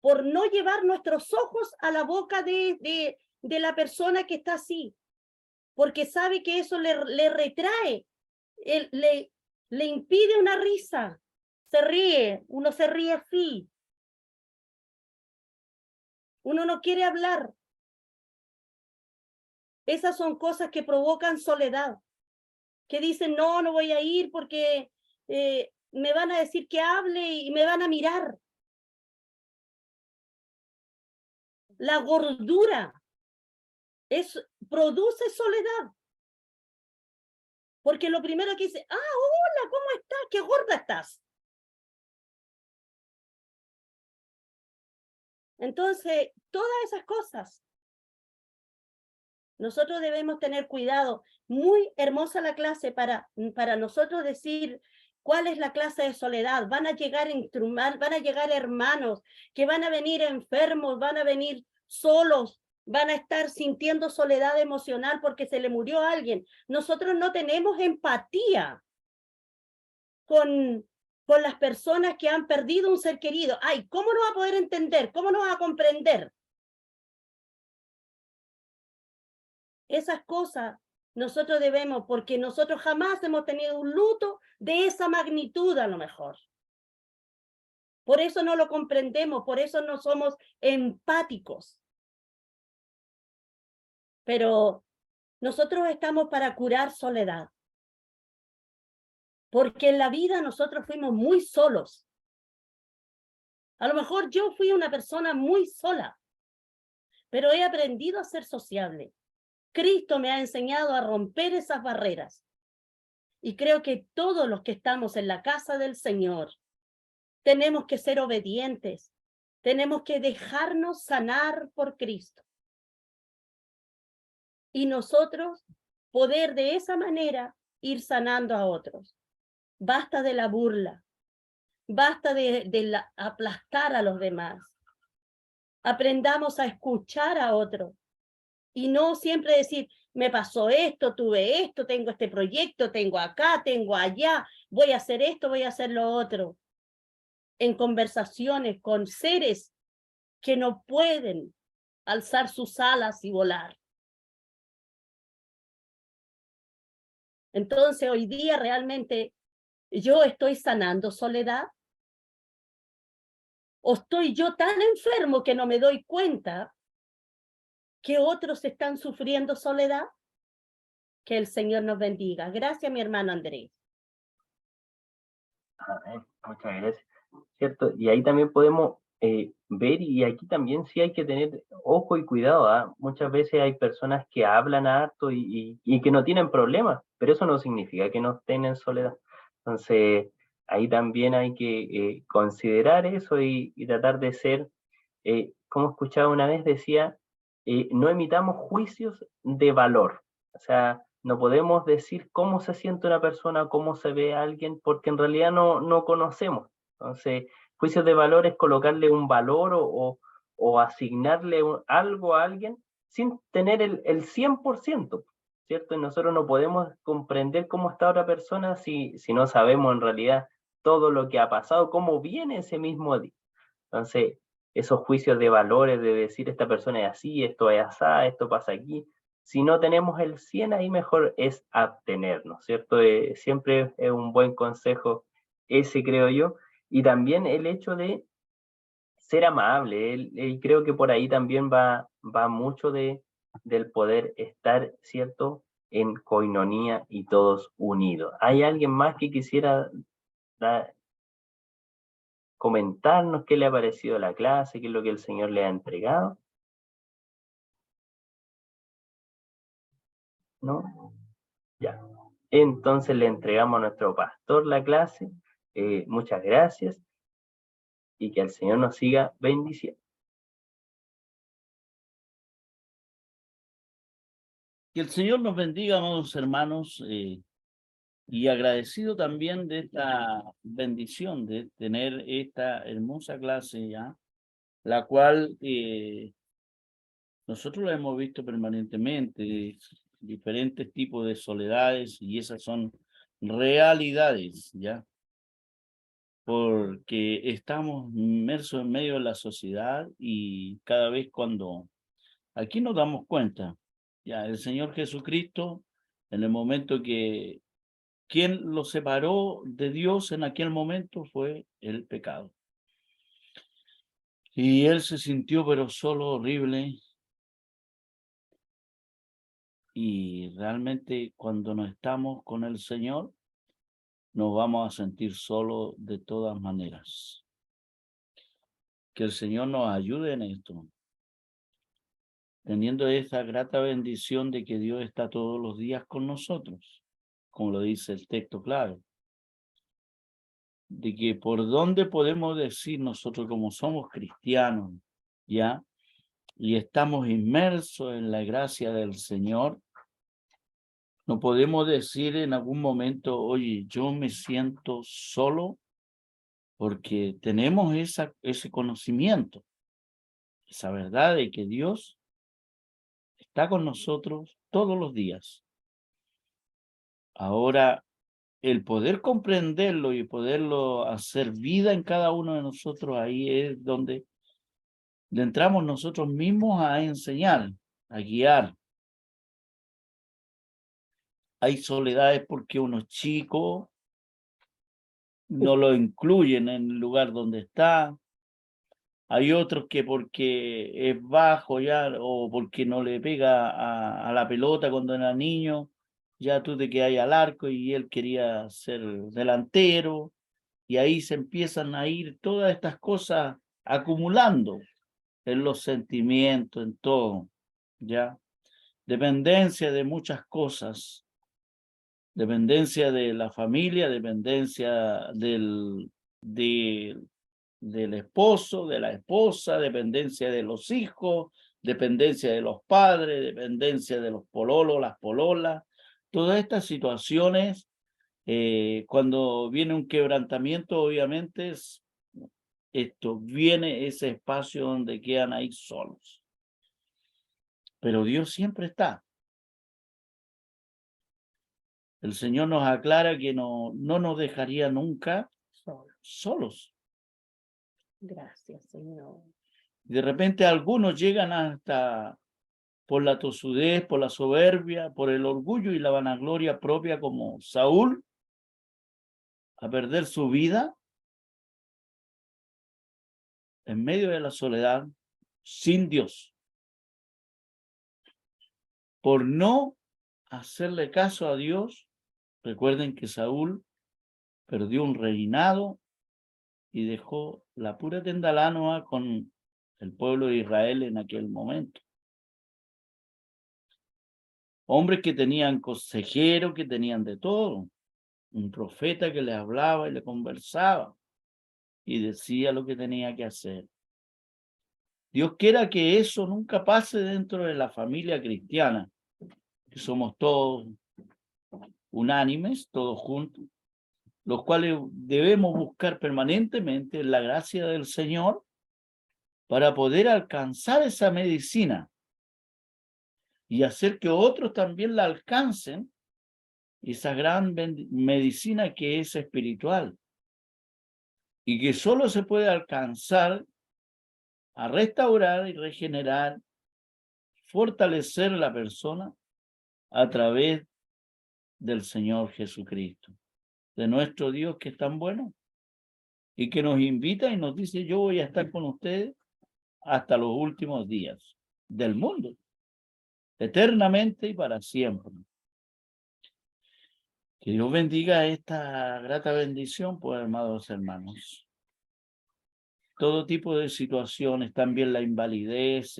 por no llevar nuestros ojos a la boca de la persona que está así, porque sabe que eso le retrae, le impide una risa. Se ríe, uno se ríe así. Uno no quiere hablar. Esas son cosas que provocan soledad, que dicen, no, no voy a ir porque me van a decir que hable y me van a mirar. La gordura produce soledad. Porque lo primero que dice, hola, ¿cómo estás? ¡Qué gorda estás! Entonces, todas esas cosas, nosotros debemos tener cuidado. Muy hermosa la clase para nosotros decir cuál es la clase de soledad. Van a llegar hermanos que van a venir enfermos, van a venir solos, van a estar sintiendo soledad emocional porque se le murió a alguien. Nosotros no tenemos empatía con las personas que han perdido un ser querido. Ay, ¿cómo no va a poder entender? ¿Cómo no va a comprender? Esas cosas nosotros debemos, porque nosotros jamás hemos tenido un luto de esa magnitud a lo mejor. Por eso no lo comprendemos, por eso no somos empáticos. Pero nosotros estamos para curar soledad. Porque en la vida nosotros fuimos muy solos. A lo mejor yo fui una persona muy sola, pero he aprendido a ser sociable. Cristo me ha enseñado a romper esas barreras. Y creo que todos los que estamos en la casa del Señor tenemos que ser obedientes. Tenemos que dejarnos sanar por Cristo. Y nosotros poder de esa manera ir sanando a otros. Basta de la burla. Basta de aplastar a los demás. Aprendamos a escuchar a otros. Y no siempre decir, me pasó esto, tuve esto, tengo este proyecto, tengo acá, tengo allá, voy a hacer esto, voy a hacer lo otro. En conversaciones con seres que no pueden alzar sus alas y volar. Entonces, hoy día realmente yo estoy sanando soledad. ¿O estoy yo tan enfermo que no me doy cuenta que otros están sufriendo soledad? Que el Señor nos bendiga. Gracias, mi hermano Andrés.
Muchas gracias. ¿Cierto? Y ahí también podemos ver, y aquí también sí hay que tener ojo y cuidado. ¿Ah? Muchas veces hay personas que hablan harto y que no tienen problemas, pero eso no significa que no estén en soledad. Entonces, ahí también hay que considerar eso y tratar de ser, como escuchaba una vez, decía, no emitamos juicios de valor. O sea, no podemos decir cómo se siente una persona, cómo se ve a alguien, porque en realidad no conocemos. Entonces, juicios de valor es colocarle un valor o asignarle algo a alguien sin tener el 100%, ¿cierto? Y nosotros no podemos comprender cómo está otra persona si no sabemos en realidad todo lo que ha pasado, cómo viene ese mismo día. Entonces, esos juicios de valores de decir esta persona es así, esto es así, esto pasa aquí, si no tenemos el 100 ahí mejor es abstenernos, ¿cierto? Siempre es un buen consejo ese, creo yo. Y también el hecho de ser amable, y creo que por ahí también va mucho del poder estar, ¿cierto?, en coinonía y todos unidos. ¿Hay alguien más que quisiera comentarnos qué le ha parecido la clase, qué es lo que el Señor le ha entregado? ¿No? Ya. Entonces le entregamos a nuestro pastor la clase. Muchas gracias y que el Señor nos siga bendiciendo.
Que el Señor nos bendiga, amados hermanos, y agradecido también de esta bendición de tener esta hermosa clase ya, la cual nosotros la hemos visto permanentemente. diferentes tipos de soledades, y esas son realidades, ¿ya? Porque estamos inmersos en medio de la sociedad y cada vez cuando aquí nos damos cuenta, ya el Señor Jesucristo, en el momento que quien lo separó de Dios en aquel momento fue el pecado. Y él se sintió pero solo, horrible. Y realmente cuando no estamos con el Señor, nos vamos a sentir solos de todas maneras. Que el Señor nos ayude en esto, teniendo esa grata bendición de que Dios está todos los días con nosotros, como lo dice el texto clave. De que por dónde podemos decir nosotros como somos cristianos, ¿ya? Y estamos inmersos en la gracia del Señor, no podemos decir en algún momento, oye, yo me siento solo, porque tenemos ese conocimiento, esa verdad de que Dios está con nosotros todos los días. Ahora, el poder comprenderlo y poderlo hacer vida en cada uno de nosotros, ahí es donde le entramos nosotros mismos a enseñar, a guiar. Hay soledades porque uno es chico, no lo incluyen en el lugar donde está. Hay otros que porque es bajo ya o porque no le pega a la pelota cuando era niño, ya tú te quedas al arco y él quería ser delantero, y ahí se empiezan a ir todas estas cosas acumulando en los sentimientos, en todo, ¿ya? Dependencia de muchas cosas, dependencia de la familia, dependencia del esposo, de la esposa, dependencia de los hijos, dependencia de los padres, dependencia de los pololos, las pololas. Todas estas situaciones, cuando viene un quebrantamiento, obviamente viene ese espacio donde quedan ahí solos. Pero Dios siempre está. El Señor nos aclara que no nos dejaría nunca solos.
Gracias, Señor.
De repente algunos llegan hasta por la tosudez, por la soberbia, por el orgullo y la vanagloria propia, como Saúl, a perder su vida en medio de la soledad, sin Dios, por no hacerle caso a Dios. Recuerden que Saúl perdió un reinado y dejó la pura tendalánea con el pueblo de Israel en aquel momento. Hombres que tenían consejeros, que tenían de todo. Un profeta que le hablaba y le conversaba y decía lo que tenía que hacer. Dios quiera que eso nunca pase dentro de la familia cristiana, que somos todos unánimes, todos juntos, los cuales debemos buscar permanentemente la gracia del Señor para poder alcanzar esa medicina y hacer que otros también la alcancen, esa gran medicina que es espiritual y que solo se puede alcanzar a restaurar y regenerar, fortalecer la persona a través del Señor Jesucristo, de nuestro Dios que es tan bueno y que nos invita y nos dice: yo voy a estar con ustedes hasta los últimos días del mundo, eternamente y para siempre. Que Dios bendiga esta grata bendición, pues, amados hermanos. Todo tipo de situaciones, también la invalidez,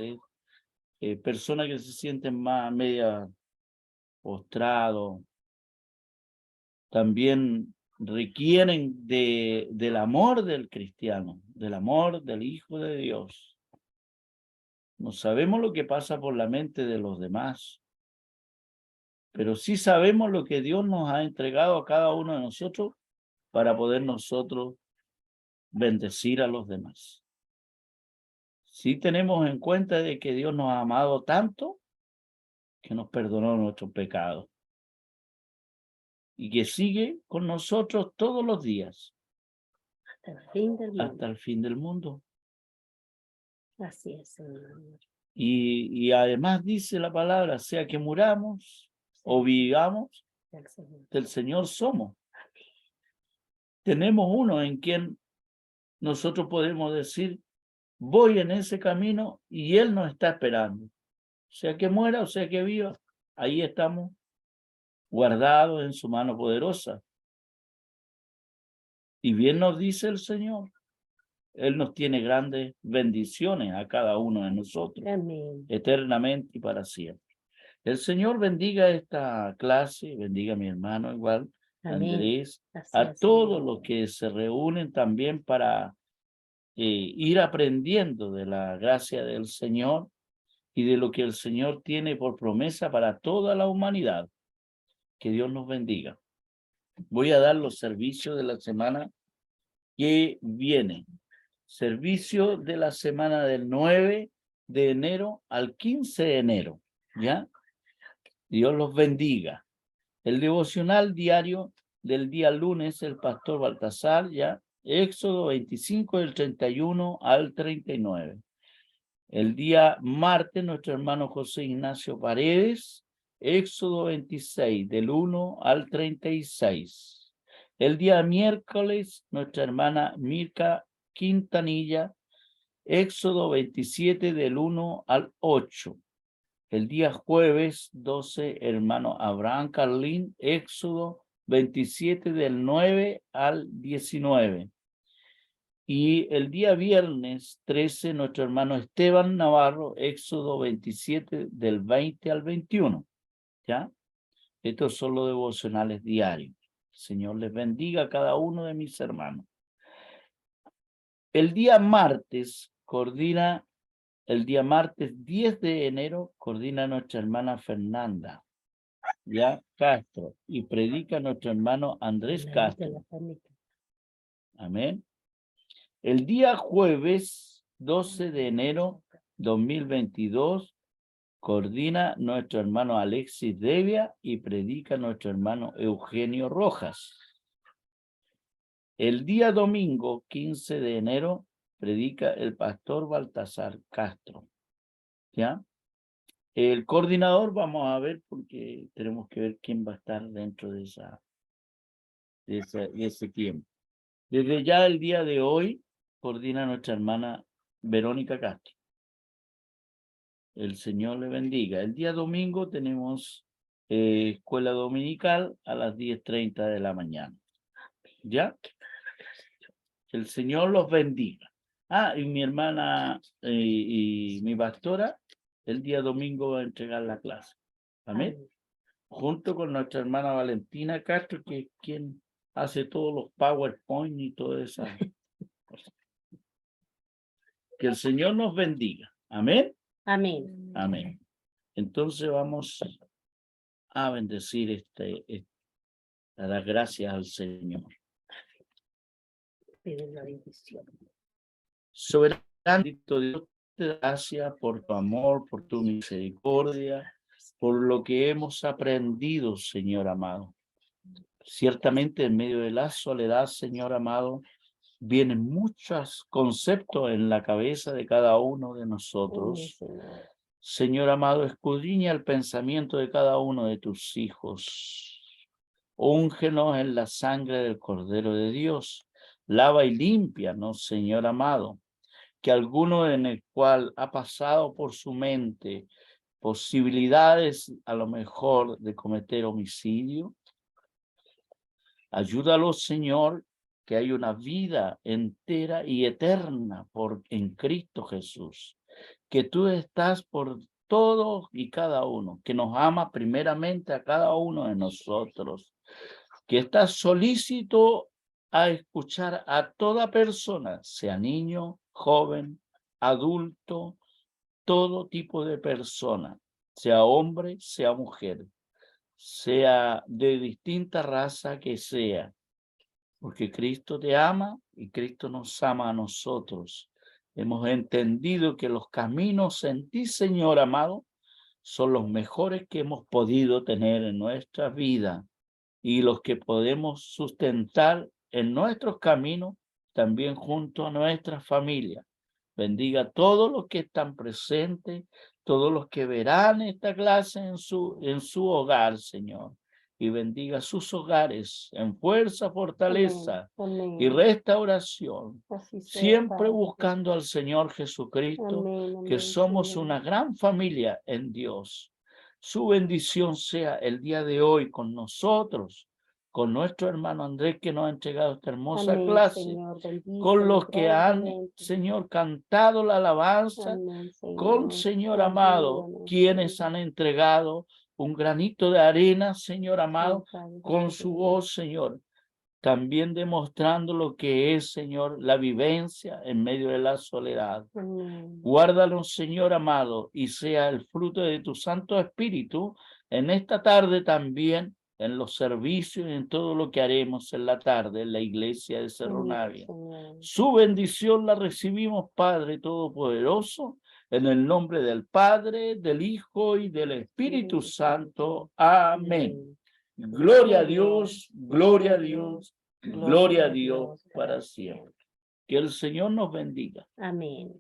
personas que se sienten más media postrado, también requieren del amor del cristiano, del amor del Hijo de Dios. No sabemos lo que pasa por la mente de los demás, pero sí sabemos lo que Dios nos ha entregado a cada uno de nosotros para poder nosotros bendecir a los demás. Sí tenemos en cuenta de que Dios nos ha amado tanto que nos perdonó nuestros pecados y que sigue con nosotros todos los días
hasta el fin del mundo.
hasta el fin del mundo.
Así es, Señor.
Y además dice la palabra, sea que muramos o vivamos,
Del Señor.
del Señor somos. Tenemos uno en quien nosotros podemos decir, voy en ese camino y Él nos está esperando. Sea que muera o sea que viva, ahí estamos guardados en su mano poderosa. Y bien nos dice el Señor, Él nos tiene grandes bendiciones a cada uno de nosotros,
Amén.
eternamente y para siempre. El Señor bendiga esta clase, bendiga a mi hermano igual,
Amén.
Andrés,
Así
a
es,
todos
Señor.
los que se reúnen también para ir aprendiendo de la gracia del Señor y de lo que el Señor tiene por promesa para toda la humanidad. Que Dios nos bendiga. Voy a dar los servicios de la semana que viene. Servicio de la semana del 9 de enero al 15 de enero. ¿Ya? Dios los bendiga. El devocional diario del día lunes, el pastor Baltasar, ya, Éxodo 25 del 31 al 39. El día martes, nuestro hermano José Ignacio Paredes, Éxodo 26 del 1 al 36. El día miércoles, nuestra hermana Mirka Quintanilla, Éxodo 27 del 1 al 8. El día jueves 12, hermano Abraham Carlín, Éxodo 27 del 9 al 19. Y el día viernes 13, nuestro hermano Esteban Navarro, Éxodo 27 del 20 al 21. ¿Ya? Estos son los devocionales diarios. Señor les bendiga a cada uno de mis hermanos. El día martes 10 de enero, coordina nuestra hermana Fernanda, ya Castro, y predica nuestro hermano Andrés Castro. Amén. El día jueves 12 de enero 2022, coordina nuestro hermano Alexis Devia y predica nuestro hermano Eugenio Rojas. El día domingo 15 de enero, predica el pastor Baltasar Castro. ¿Ya? El coordinador vamos a ver porque tenemos que ver quién va a estar dentro de ese tiempo. Desde ya el día de hoy coordina nuestra hermana Verónica Castro. El Señor le bendiga. El día domingo tenemos escuela dominical a las 10:30 de la mañana. ¿Ya? El Señor los bendiga. Y mi hermana y mi pastora el día domingo va a entregar la clase. Amén. Junto con nuestra hermana Valentina Castro, que es quien hace todos los PowerPoint y todas esas cosas. Que el Señor nos bendiga. Amén.
Amén.
Amén. Entonces vamos a bendecir a dar gracias al Señor.
Piden la bendición.
Soberano Dios, te doy gracias por tu amor, por tu misericordia, por lo que hemos aprendido, Señor amado. Ciertamente en medio de la soledad, Señor amado, vienen muchos conceptos en la cabeza de cada uno de nosotros. Señor amado, escudriña el pensamiento de cada uno de tus hijos. Úngenos en la sangre del Cordero de Dios. Lava y límpianos, Señor amado, que alguno en el cual ha pasado por su mente posibilidades a lo mejor de cometer homicidio, ayúdalo, Señor, que hay una vida entera y eterna en Cristo Jesús, que tú estás por todos y cada uno, que nos ama primeramente a cada uno de nosotros, que estás solícito a escuchar a toda persona, sea niño, joven, adulto, todo tipo de persona, sea hombre, sea mujer, sea de distinta raza que sea, porque Cristo te ama y Cristo nos ama a nosotros. Hemos entendido que los caminos en ti, Señor amado, son los mejores que hemos podido tener en nuestra vida y los que podemos sustentar en nuestros caminos, también junto a nuestra familia. Bendiga a todos los que están presentes, todos los que verán esta clase en su hogar, Señor. Y bendiga sus hogares en fuerza, fortaleza
Amén.
y restauración.
Así sea,
Siempre
Padre.
buscando al Señor Jesucristo,
Amén,
que
amén,
somos
Señor.
una gran familia en Dios. Su bendición sea el día de hoy con nosotros, con nuestro hermano Andrés que nos ha entregado esta hermosa
Amén,
clase,
Señor,
con los que han,
grandemente.
Señor, cantado la alabanza,
Amén, Señor.
con Señor amado,
Ayúdanos,
quienes
Señor.
han entregado un granito de arena, Señor amado,
Sí, Padre,
con su voz, Señor, también demostrando lo que es, Señor, la vivencia en medio de la soledad.
Amén.
Guárdalo, Señor amado, y sea el fruto de tu Santo Espíritu en esta tarde también, en los servicios y en todo lo que haremos en la tarde en la iglesia de Cerro
Amén,
Navia.
Señor.
Su bendición la recibimos, Padre Todopoderoso, en el nombre del Padre, del Hijo y del Espíritu Santo. Amén. Gloria a Dios, gloria a Dios, gloria a Dios para siempre. Que el Señor nos bendiga.
Amén.